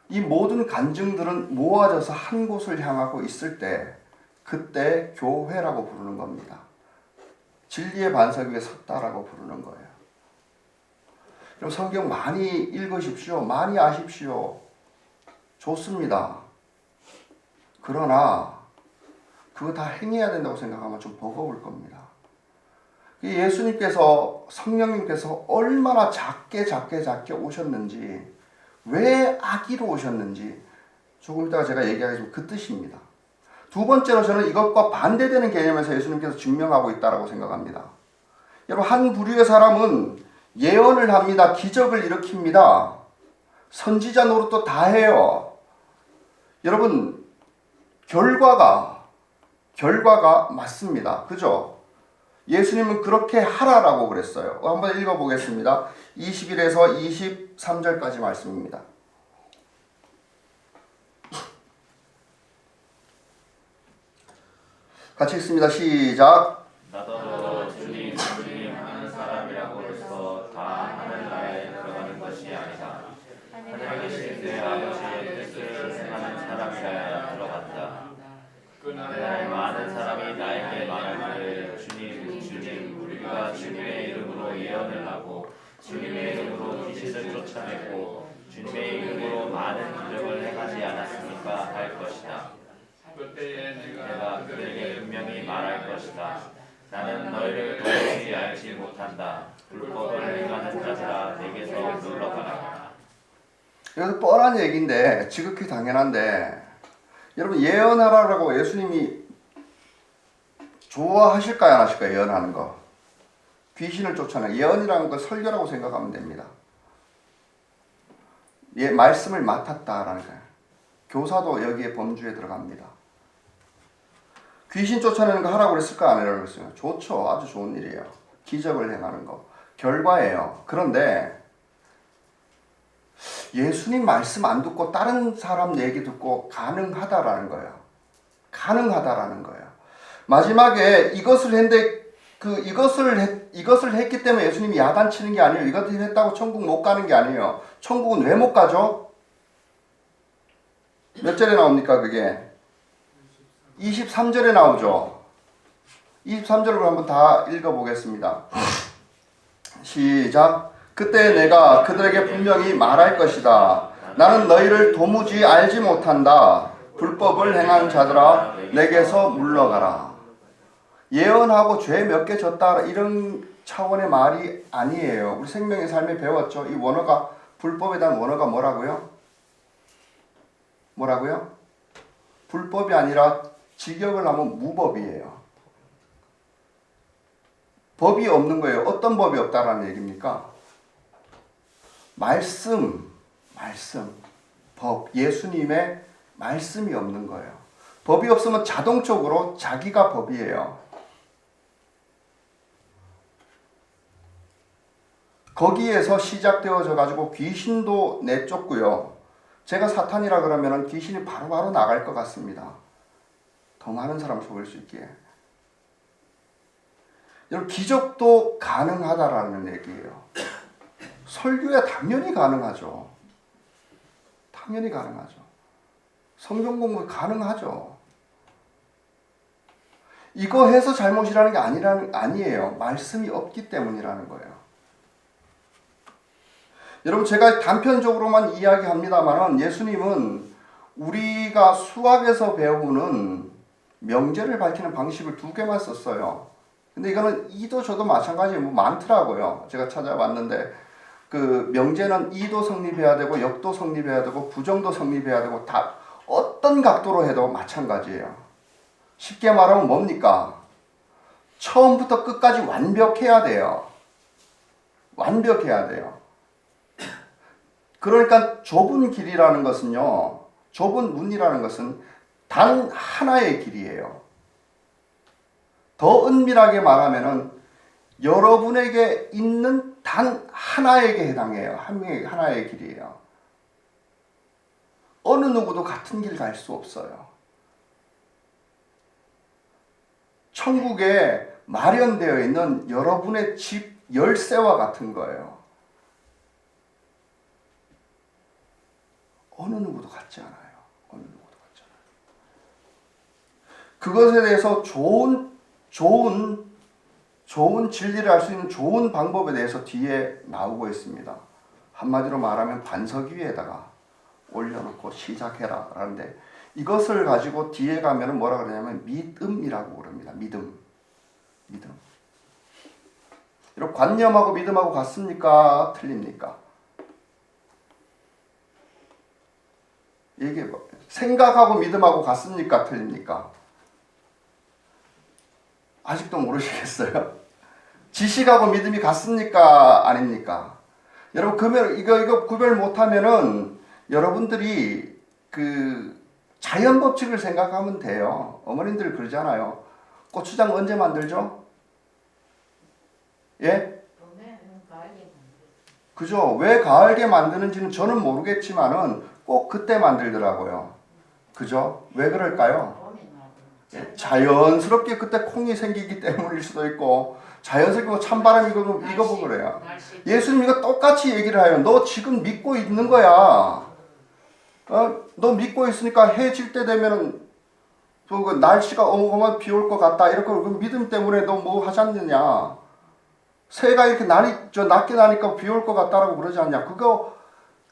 이 모든 간증들은 모아져서 한 곳을 향하고 있을 때 그때 교회라고 부르는 겁니다. 진리의 반석 위에 섰다라고 부르는 거예요. 그럼 성경 많이 읽으십시오. 많이 아십시오. 좋습니다. 그러나 그거 다 행해야 된다고 생각하면 좀 버거울 겁니다. 예수님께서 성령님께서 얼마나 작게 오셨는지 왜 아기로 오셨는지 조금 이따가 제가 얘기하겠지만 그 뜻입니다. 두 번째로 저는 이것과 반대되는 개념에서 예수님께서 증명하고 있다고 생각합니다. 여러분 한 부류의 사람은 예언을 합니다. 기적을 일으킵니다. 선지자 노릇도 다 해요. 여러분 결과가 맞습니다. 그죠? 예수님은 그렇게 하라라고 그랬어요. 한번 읽어보겠습니다. 21에서 23절까지 말씀입니다. 같이 읽습니다. 시작.
나도 주님 하는 사람이라고 해서 다 하늘나라에 들어가는 것이 아니다. 하늘에 계신 내 아버지의 뜻을 행하는 주님의 이름으로 귀신을 쫓아내고 주님의 이름으로 많은 기적을 행하지 않았습니까? 할 것이다.
그때에
내가 그들에게 분명히 말할 것이다. 나는 너희를 도무지 알지 못한다. 불법을 행하는 자들아 내게서 물러가라.
이것도 뻔한 얘기인데 지극히 당연한데 여러분 예언하라고 예수님이 좋아하실까요 안 하실까요? 예언하는 거. 귀신을 쫓아내 예언이라는 건 설교라고 생각하면 됩니다. 예, 말씀을 맡았다라는 거예요. 교사도 여기에 범주에 들어갑니다. 귀신 쫓아내는 거 하라고 그랬을까 안 하라고 그랬어요? 좋죠. 아주 좋은 일이에요. 기적을 행하는 거. 결과예요. 그런데 예수님 말씀 안 듣고 다른 사람 얘기 듣고 가능하다라는 거예요. 가능하다라는 거예요. 마지막에 이것을 했는데 이것을 했기 때문에 예수님이 야단치는 게 아니에요. 이것을 했다고 천국 못 가는 게 아니에요. 천국은 왜 못 가죠? 몇 절에 나옵니까 그게? 23절에 나오죠. 23절을 한번 다 읽어보겠습니다. 시작. 그때 내가 그들에게 분명히 말할 것이다. 나는 너희를 도무지 알지 못한다. 불법을 행한 자들아 내게서 물러가라. 예언하고 죄 몇 개 졌다 이런 차원의 말이 아니에요. 우리 생명의 삶에 배웠죠. 이 원어가 불법에 대한 원어가 뭐라고요? 뭐라고요? 불법이 아니라 직역을 하면 무법이에요. 법이 없는 거예요. 어떤 법이 없다라는 얘기입니까? 말씀, 법, 예수님의 말씀이 없는 거예요. 법이 없으면 자동적으로 자기가 법이에요. 거기에서 시작되어져 가지고 귀신도 내쫓고요. 제가 사탄이라 그러면 귀신이 바로바로 나갈 것 같습니다. 더 많은 사람 속일 수 있기에. 여러분 기적도 가능하다라는 얘기예요. 설교에 당연히 가능하죠. 당연히 가능하죠. 성경 공부 가능하죠. 이거 해서 잘못이라는 게 아니에요. 말씀이 없기 때문이라는 거예요. 여러분 제가 단편적으로만 이야기합니다만 예수님은 우리가 수학에서 배우는 명제를 밝히는 방식을 2개만 썼어요. 근데 이거는 이도 저도 마찬가지예요. 뭐 많더라고요. 제가 찾아봤는데 그 명제는 이도 성립해야 되고 역도 성립해야 되고 부정도 성립해야 되고 다 어떤 각도로 해도 마찬가지예요. 쉽게 말하면 뭡니까? 처음부터 끝까지 완벽해야 돼요. 완벽해야 돼요. 그러니까 좁은 길이라는 것은요. 좁은 문이라는 것은 단 하나의 길이에요. 더 은밀하게 말하면은 여러분에게 있는 단 하나에게 해당해요. 하나의 길이에요. 어느 누구도 같은 길 갈 수 없어요. 천국에 마련되어 있는 여러분의 집 열쇠와 같은 거예요. 어느 누구도 같지 않아요. 어느 누구도 같지 않아요. 그것에 대해서 좋은 진리를 알 수 있는 좋은 방법에 대해서 뒤에 나오고 있습니다. 한마디로 말하면 반석 위에다가 올려놓고 시작해라 라는데 이것을 가지고 뒤에 가면 뭐라 그러냐면 믿음이라고 그럽니다. 믿음. 여러분 관념하고 믿음하고 같습니까? 틀립니까? 얘기해봐. 생각하고 믿음하고 같습니까? 틀립니까? 아직도 모르시겠어요? 지식하고 믿음이 같습니까? 아닙니까? 여러분 그러면 이거 구별 못하면은 여러분들이 그 자연 법칙을 생각하면 돼요. 어머님들 그러잖아요. 고추장 언제 만들죠? 예? 그죠? 왜 가을게 만드는지는 저는 모르겠지만은 꼭 그때 만들더라고요. 그죠? 왜 그럴까요? 자연스럽게 그때 콩이 생기기 때문일 수도 있고 자연스럽게 뭐 찬바람 이거 그래요. 예수님 이거 똑같이 얘기를 해요. 너 지금 믿고 있는 거야. 너 믿고 있으니까 해 질 때 되면은 그 날씨가 어마어마한 비 올 것 같다. 이렇게 믿음 때문에 너 뭐 하지 않느냐. 새가 이렇게 낮게 나니까 비 올 것 같다라고 그러지 않냐?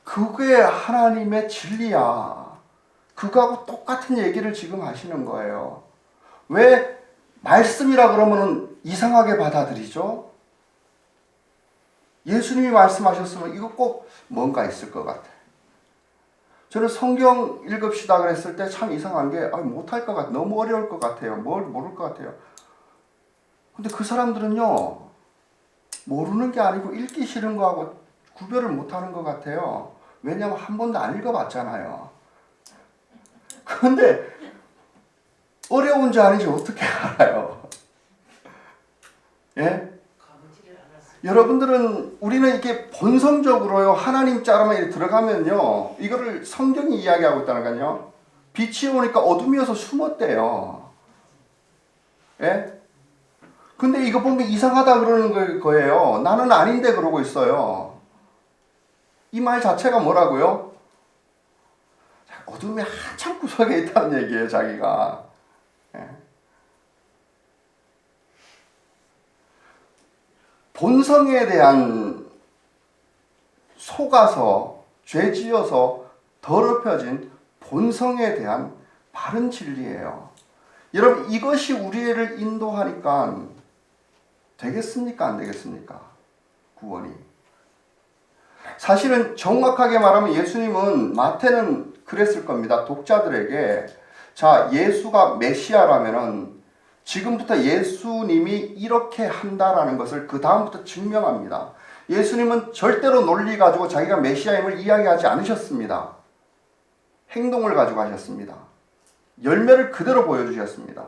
그게 하나님의 진리야. 그거하고 똑같은 얘기를 지금 하시는 거예요. 왜 말씀이라 그러면은 이상하게 받아들이죠? 예수님이 말씀하셨으면 이거 꼭 뭔가 있을 것 같아. 저는 성경 읽읍시다 그랬을 때 참 이상한 게 못할 것 같아. 너무 어려울 것 같아요. 뭘 모를 것 같아요. 근데 그 사람들은요, 모르는 게 아니고 읽기 싫은 거하고 구별을 못하는 것 같아요. 왜냐하면 한 번도 안 읽어봤잖아요. 그런데 어려운지 아닌지 어떻게 알아요? 예? 여러분들은 우리는 이렇게 본성적으로요, 하나님 자라만 이렇게 들어가면요, 이거를 성경이 이야기하고 있다는 거요. 빛이 오니까 어둠이어서 숨었대요. 예? 근데 이거 보면 이상하다 그러는 거예요. 나는 아닌데 그러고 있어요. 이 말 자체가 뭐라고요? 어둠의 한참 구석에 있다는 얘기예요, 자기가. 예. 본성에 대한 속아서 죄지어서 더럽혀진 본성에 대한 바른 진리예요. 여러분, 이것이 우리를 인도하니까 되겠습니까? 안 되겠습니까? 구원이. 사실은 정확하게 말하면 예수님은, 마태는 그랬을 겁니다. 독자들에게, 자, 예수가 메시아라면은 지금부터 예수님이 이렇게 한다라는 것을 그 다음부터 증명합니다. 예수님은 절대로 논리 가지고 자기가 메시아임을 이야기하지 않으셨습니다. 행동을 가지고 하셨습니다. 열매를 그대로 보여주셨습니다.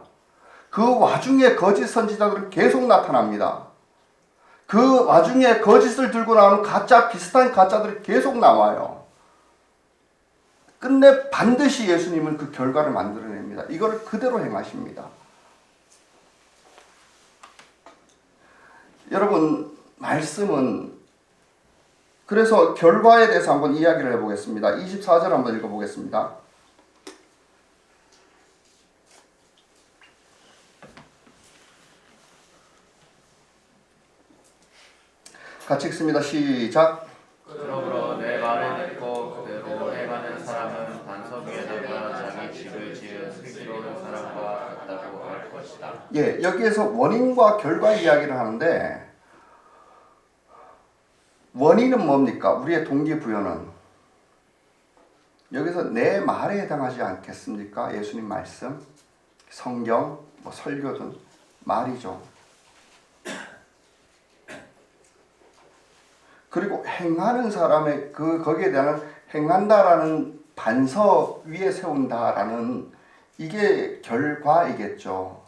그 와중에 거짓 선지자들은 계속 나타납니다. 그 와중에 거짓을 들고 나오는 비슷한 가짜들이 계속 나와요. 끝내 반드시 예수님은 그 결과를 만들어냅니다. 이거를 그대로 행하십니다. 여러분, 말씀은, 그래서 결과에 대해서 한번 이야기를 해보겠습니다. 24절 한번 읽어보겠습니다. 같이 읽습니다. 시작.
그러므로 내 말을 듣고 그대로 행하는 사람은 반석 위에다가 자기 집을 지은 슬기로운 사람과 같다고 할 것이다.
예, 여기에서 원인과 결과 이야기를 하는데, 원인은 뭡니까? 우리의 동기부여는 여기서 내 말에 해당하지 않겠습니까? 예수님 말씀, 성경, 설교든 말이죠. 그리고 행하는 사람의 거기에 대한 행한다라는 반석 위에 세운다라는, 이게 결과이겠죠.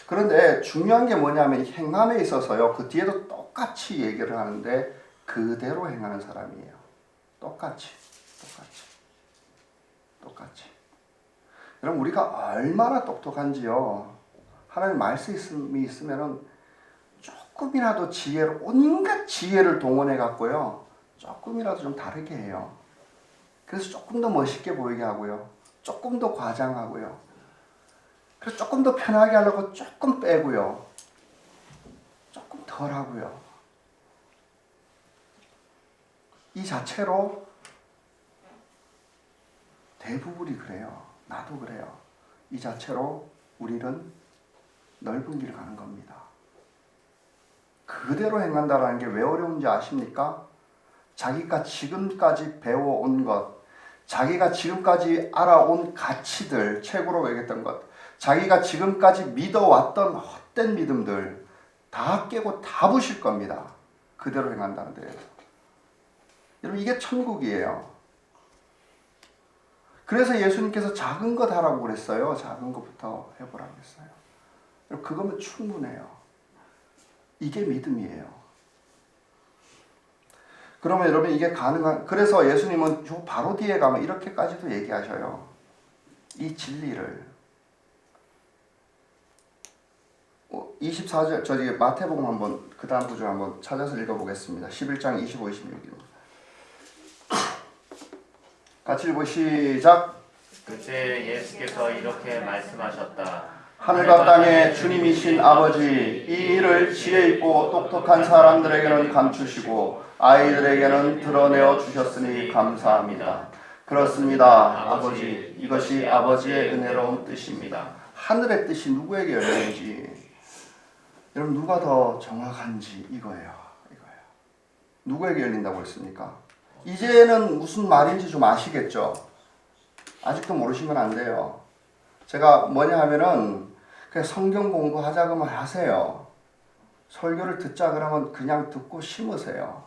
그런데 중요한 게 뭐냐면 행함에 있어서요, 그 뒤에도 똑같이 얘기를 하는데 그대로 행하는 사람이에요. 똑같이. 여러분, 우리가 얼마나 똑똑한지요. 하나님 말씀이 있으면은 조금이라도 온갖 지혜를 동원해 갖고요, 조금이라도 좀 다르게 해요. 그래서 조금 더 멋있게 보이게 하고요, 조금 더 과장하고요, 그래서 조금 더 편하게 하려고 조금 빼고요, 조금 덜 하고요. 이 자체로 대부분이 그래요. 나도 그래요. 이 자체로 우리는 넓은 길을 가는 겁니다. 그대로 행한다는 게 왜 어려운지 아십니까? 자기가 지금까지 배워온 것, 자기가 지금까지 알아온 가치들, 책으로 얘기했던 것, 자기가 지금까지 믿어왔던 헛된 믿음들 다 깨고 다 부실 겁니다. 그대로 행한다는 데에서. 여러분, 이게 천국이에요. 그래서 예수님께서 작은 것 하라고 그랬어요. 작은 것부터 해보라고 했어요. 여러분, 그거면 충분해요. 이게 믿음이에요. 그러면 여러분, 이게 가능한, 그래서 예수님은 바로 뒤에 가면 이렇게까지도 얘기하셔요. 이 진리를. 24절, 저기 마태복음 한번, 그 다음 구절 한번 찾아서 읽어보겠습니다. 11장 25, 26입니다. 같이 읽고 시작.
그때 예수께서 이렇게 말씀하셨다.
하늘과 땅의 주님이신 아버지, 이 일을 지혜 있고 똑똑한 사람들에게는 감추시고 아이들에게는 드러내어 주셨으니 감사합니다. 그렇습니다. 아버지, 이것이 아버지의 은혜로운 뜻입니다. 하늘의 뜻이 누구에게 열리는지, 여러분 누가 더 정확한지 이거예요. 누구에게 열린다고 했습니까? 이제는 무슨 말인지 좀 아시겠죠? 아직도 모르시면 안 돼요. 제가 뭐냐 하면은 그냥 성경 공부하자 그러면 하세요. 설교를 듣자 그러면 그냥 듣고 심으세요.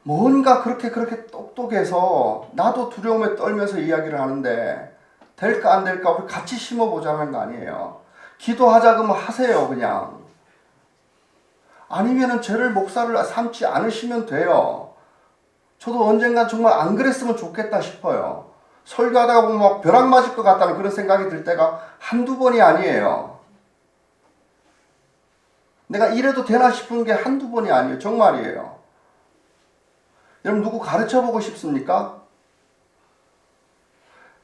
뭔가 그렇게 똑똑해서 나도 두려움에 떨면서 이야기를 하는데 될까 안 될까 우리 같이 심어보자는 거 아니에요. 기도하자 그러면 하세요. 그냥. 아니면은 죄를 목사를 삼지 않으시면 돼요. 저도 언젠간 정말 안 그랬으면 좋겠다 싶어요. 설교하다가 보면 막 벼락 맞을 것 같다는 그런 생각이 들 때가 한두 번이 아니에요. 내가 이래도 되나 싶은 게 한두 번이 아니에요. 정말이에요. 여러분 누구 가르쳐보고 싶습니까?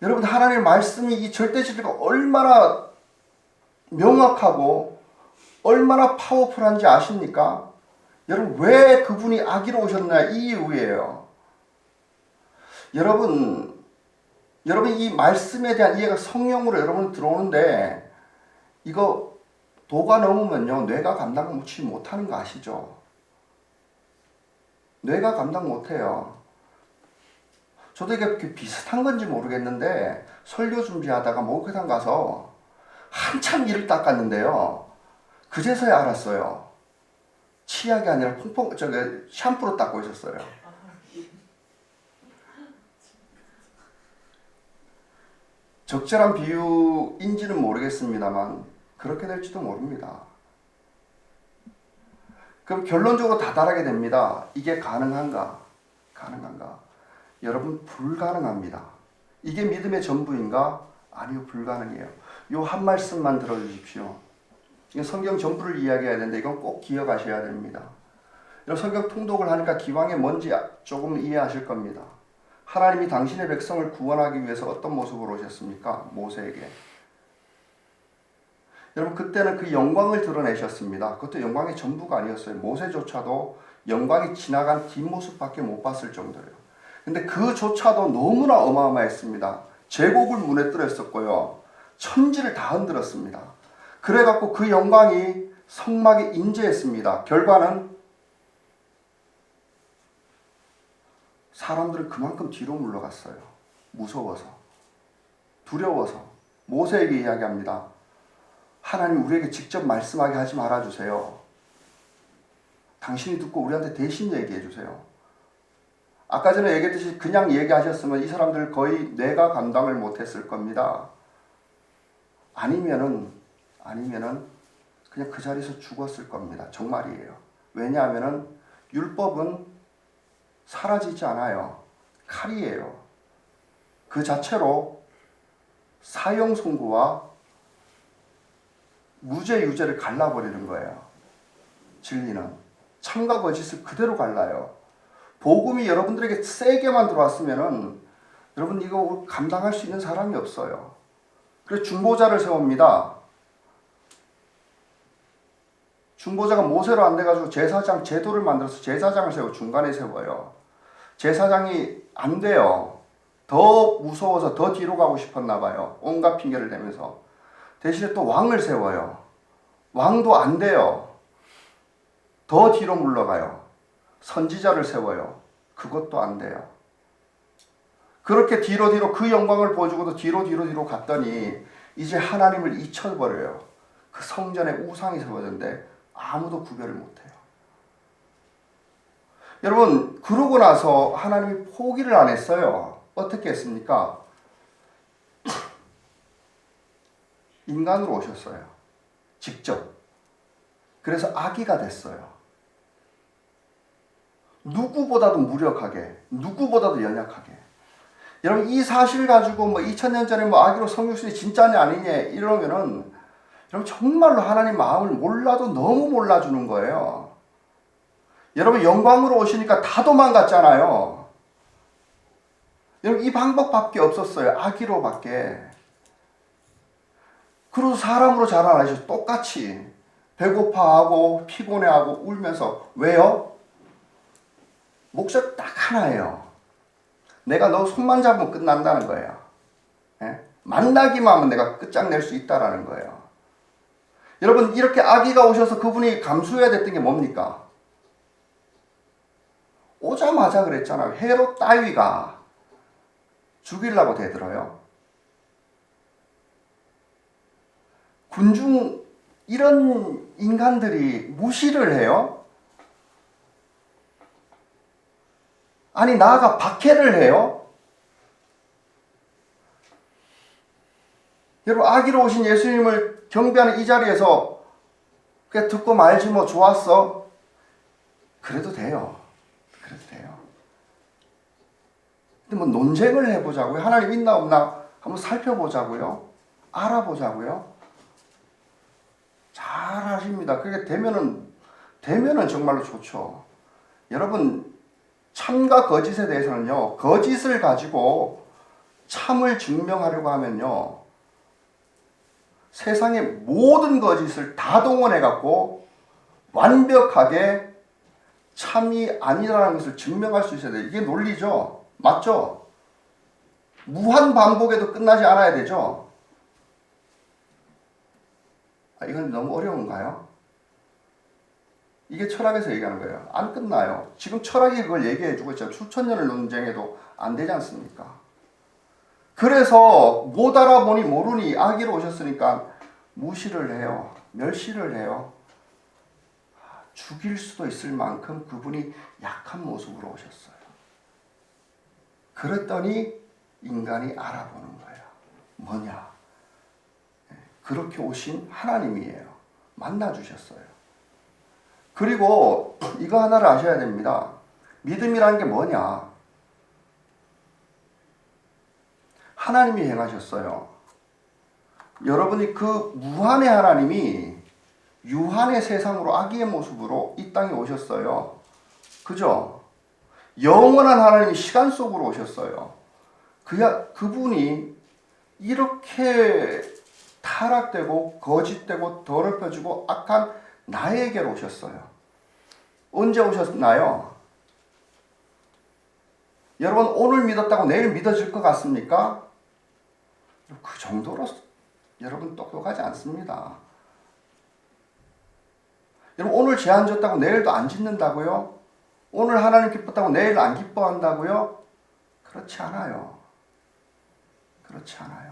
여러분 하나님의 말씀이 이 절대 진리가 얼마나 명확하고 얼마나 파워풀한지 아십니까? 여러분 왜 그분이 아기로 오셨나 이 이유예요. 여러분 이 말씀에 대한 이해가 성령으로 여러분 들어오는데 이거 도가 넘으면요 뇌가 감당 못하는 거 아시죠? 뇌가 감당 못해요. 저도 이게 비슷한 건지 모르겠는데 설교 준비하다가 목욕탕 가서 한참 이를 닦았는데요. 그제서야 알았어요. 치약이 아니라 샴푸로 닦고 있었어요. 적절한 비유인지는 모르겠습니다만 그렇게 될지도 모릅니다. 그럼 결론적으로 다다르게 됩니다. 이게 가능한가? 여러분 불가능합니다. 이게 믿음의 전부인가? 아니요, 불가능해요. 요 한 말씀만 들어주십시오. 이건 성경 전부를 이야기해야 되는데 이건 꼭 기억하셔야 됩니다. 여러분 성경 통독을 하니까 기왕에 뭔지 조금 이해하실 겁니다. 하나님이 당신의 백성을 구원하기 위해서 어떤 모습으로 오셨습니까? 모세에게. 여러분 그때는 그 영광을 드러내셨습니다. 그것도 영광의 전부가 아니었어요. 모세조차도 영광이 지나간 뒷모습밖에 못 봤을 정도예요. 근데 그조차도 너무나 어마어마했습니다. 제국을 무너뜨렸었고요. 천지를 다 흔들었습니다. 그래갖고 그 영광이 성막에 임재했습니다. 결과는 사람들은 그만큼 뒤로 물러갔어요. 무서워서, 두려워서. 모세에게 이야기합니다. 하나님 우리에게 직접 말씀하게 하지 말아주세요. 당신이 듣고 우리한테 대신 얘기해 주세요. 아까 전에 얘기했듯이 그냥 얘기하셨으면 이 사람들 거의 뇌가 감당을 못했을 겁니다. 아니면은 그냥 그 자리에서 죽었을 겁니다. 정말이에요. 왜냐하면은 율법은 사라지지 않아요. 칼이에요. 그 자체로 사형 선고와 무죄 유죄를 갈라버리는 거예요. 진리는 참과 거짓을 그대로 갈라요. 복음이 여러분들에게 세게만 들어왔으면은 여러분 이거 감당할 수 있는 사람이 없어요. 그래서 중보자를 세웁니다. 중보자가 모세로 안 돼가지고 제사장 제도를 만들어서 제사장을 중간에 세워요. 제사장이 안 돼요. 더 무서워서 더 뒤로 가고 싶었나 봐요. 온갖 핑계를 대면서. 대신에 또 왕을 세워요. 왕도 안 돼요. 더 뒤로 물러가요. 선지자를 세워요. 그것도 안 돼요. 그렇게 뒤로 그 영광을 보여주고도 뒤로 갔더니 이제 하나님을 잊혀버려요. 그 성전에 우상이 세워졌는데 아무도 구별을 못해요. 여러분 그러고 나서 하나님이 포기를 안 했어요. 어떻게 했습니까? 인간으로 오셨어요. 직접. 그래서 아기가 됐어요. 누구보다도 무력하게, 누구보다도 연약하게. 여러분 이 사실 가지고 2000년 전에 아기로 성육신이 진짜냐 아니냐 이러면은 여러분 정말로 하나님 마음을 몰라도 너무 몰라주는 거예요. 여러분 영광으로 오시니까 다 도망갔잖아요. 여러분 이 방법밖에 없었어요. 아기로밖에. 그리고 사람으로 자라나죠. 똑같이 배고파하고 피곤해하고 울면서. 왜요? 목적 딱 하나예요. 내가 너 손만 잡으면 끝난다는 거예요. 예? 만나기만 하면 내가 끝장낼 수 있다라는 거예요. 여러분, 이렇게 아기가 오셔서 그분이 감수해야 됐던 게 뭡니까? 오자마자 그랬잖아요. 헤롯 따위가 죽이려고 대들어요. 군중 이런 인간들이 무시를 해요? 아니, 나아가 박해를 해요? 여러분, 아기로 오신 예수님을 경배하는 이 자리에서 그냥 듣고 말지 뭐 좋았어? 그래도 돼요. 그래도 돼요. 근데 뭐 논쟁을 해보자고요. 하나님 있나 없나 한번 살펴보자고요. 알아보자고요. 잘 하십니다. 그게 되면은 정말로 좋죠. 여러분, 참과 거짓에 대해서는요, 거짓을 가지고 참을 증명하려고 하면요, 세상의 모든 거짓을 다 동원해갖고 완벽하게 참이 아니라는 것을 증명할 수 있어야 돼요. 이게 논리죠. 맞죠? 무한 반복에도 끝나지 않아야 되죠. 이건 너무 어려운가요? 이게 철학에서 얘기하는 거예요. 안 끝나요. 지금 철학이 그걸 얘기해주고 있잖아요. 수천 년을 논쟁해도 안 되지 않습니까? 그래서 못 알아보니 모르니 아기로 오셨으니까 무시를 해요. 멸시를 해요. 죽일 수도 있을 만큼 그분이 약한 모습으로 오셨어요. 그랬더니 인간이 알아보는 거예요. 뭐냐? 그렇게 오신 하나님이에요. 만나주셨어요. 그리고 이거 하나를 아셔야 됩니다. 믿음이라는 게 뭐냐? 하나님이 행하셨어요. 여러분이 그 무한의 하나님이 유한의 세상으로 아기의 모습으로 이 땅에 오셨어요. 그죠? 영원한 하나님이 시간 속으로 오셨어요. 그분이 이렇게 타락되고 거짓되고 더럽혀지고 악한 나에게로 오셨어요. 언제 오셨나요? 여러분, 오늘 믿었다고 내일 믿어질 것 같습니까? 그 정도로 여러분 똑똑하지 않습니다. 여러분, 오늘 죄 안 졌다고 내일도 안 짓는다고요? 오늘 하나님 기뻤다고 내일 안 기뻐한다고요? 그렇지 않아요. 그렇지 않아요.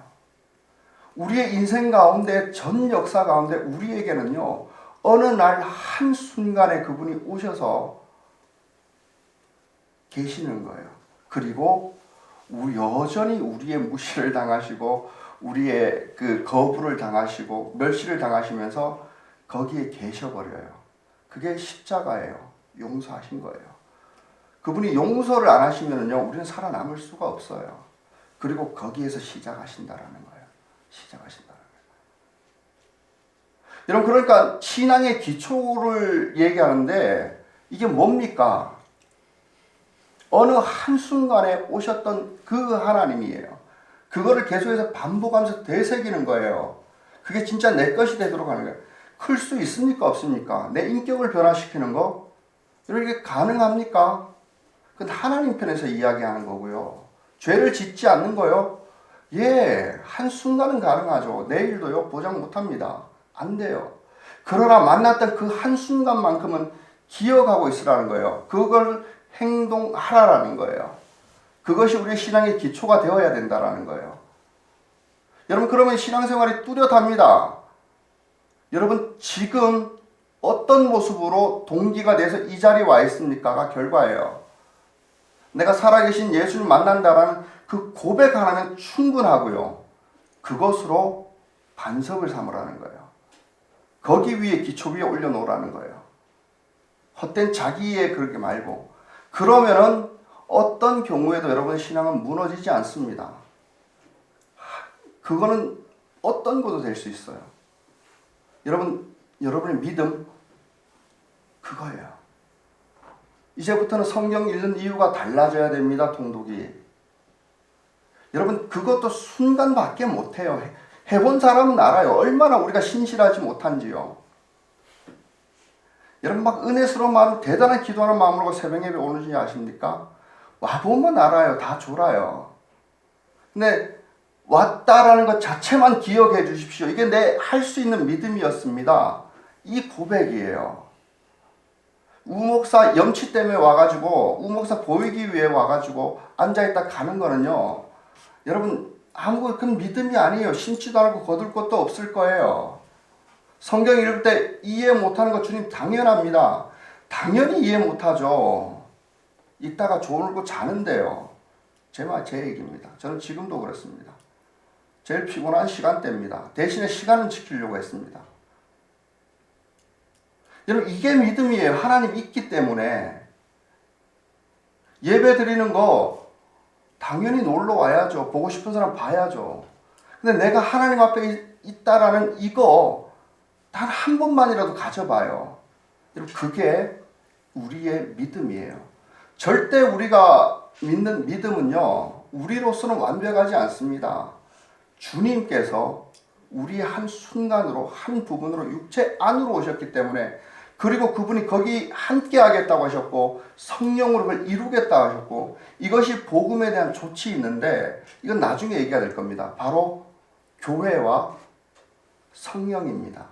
우리의 인생 가운데, 전 역사 가운데 우리에게는요, 어느 날 한순간에 그분이 오셔서 계시는 거예요. 그리고 여전히 우리의 무시를 당하시고 우리의 그 거부를 당하시고 멸시를 당하시면서 거기에 계셔버려요. 그게 십자가예요. 용서하신 거예요. 그분이 용서를 안 하시면요, 우리는 살아남을 수가 없어요. 그리고 거기에서 시작하신다라는 거예요. 시작하신다라는 거예요. 여러분, 그러니까 신앙의 기초를 얘기하는데 이게 뭡니까? 어느 한순간에 오셨던 그 하나님이에요. 그거를 계속해서 반복하면서 되새기는 거예요. 그게 진짜 내 것이 되도록 하는 거예요. 클 수 있습니까? 없습니까? 내 인격을 변화시키는 거? 이게 가능합니까? 그건 하나님 편에서 이야기하는 거고요. 죄를 짓지 않는 거요? 예, 한순간은 가능하죠. 내일도요, 보장 못합니다. 안 돼요. 그러나 만났던 그 한순간만큼은 기억하고 있으라는 거예요. 그걸 행동하라라는 거예요. 그것이 우리의 신앙의 기초가 되어야 된다라는 거예요. 여러분, 그러면 신앙생활이 뚜렷합니다. 여러분, 지금 어떤 모습으로 동기가 돼서 이 자리에 와 있습니까가 결과예요. 내가 살아계신 예수님 만난다라는 그 고백 하나면 충분하고요. 그것으로 반석을 삼으라는 거예요. 거기 위에 기초 위에 올려놓으라는 거예요. 헛된 자기에 그러게 말고. 그러면은 어떤 경우에도 여러분의 신앙은 무너지지 않습니다. 그거는 어떤 것도 될 수 있어요. 여러분의 믿음, 그거예요. 이제부터는 성경 읽는 이유가 달라져야 됩니다, 통독이. 여러분, 그것도 순간밖에 못해요. 해본 사람은 알아요. 얼마나 우리가 신실하지 못한지요. 여러분 막 은혜스러운 마음, 대단한 기도하는 마음으로 새벽 예배 오는지 아십니까? 와보면 알아요. 다 졸아요. 근데 왔다라는 것 자체만 기억해 주십시오. 이게 내 할 수 있는 믿음이었습니다. 이 고백이에요. 우목사 염치 때문에 와가지고 우목사 보이기 위해 와가지고 앉아있다 가는 거는요. 여러분 아무 그 믿음이 아니에요. 심지도 않고 거둘 것도 없을 거예요. 성경 읽을 때 이해 못하는 거 주님 당연합니다. 당연히 이해 못하죠. 이따가 졸고 자는데요. 제 얘기입니다. 저는 지금도 그렇습니다. 제일 피곤한 시간대입니다. 대신에 시간은 지키려고 했습니다. 여러분 이게 믿음이에요. 하나님 있기 때문에 예배 드리는 거 당연히 놀러 와야죠. 보고 싶은 사람 봐야죠. 근데 내가 하나님 앞에 있다라는 이거 단 한 번만이라도 가져봐요. 여러분 그게 우리의 믿음이에요. 절대 우리가 믿는 믿음은요. 우리로서는 완벽하지 않습니다. 주님께서 우리의 한 순간으로 한 부분으로 육체 안으로 오셨기 때문에 그리고 그분이 거기 함께 하겠다고 하셨고 성령으로 그걸 이루겠다고 하셨고 이것이 복음에 대한 조치 있는데 이건 나중에 얘기가 될 겁니다. 바로 교회와 성령입니다.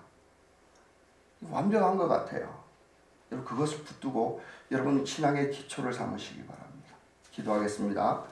완벽한 것 같아요. 여러분 그것을 붙들고 여러분 신앙의 기초를 삼으시기 바랍니다. 기도하겠습니다.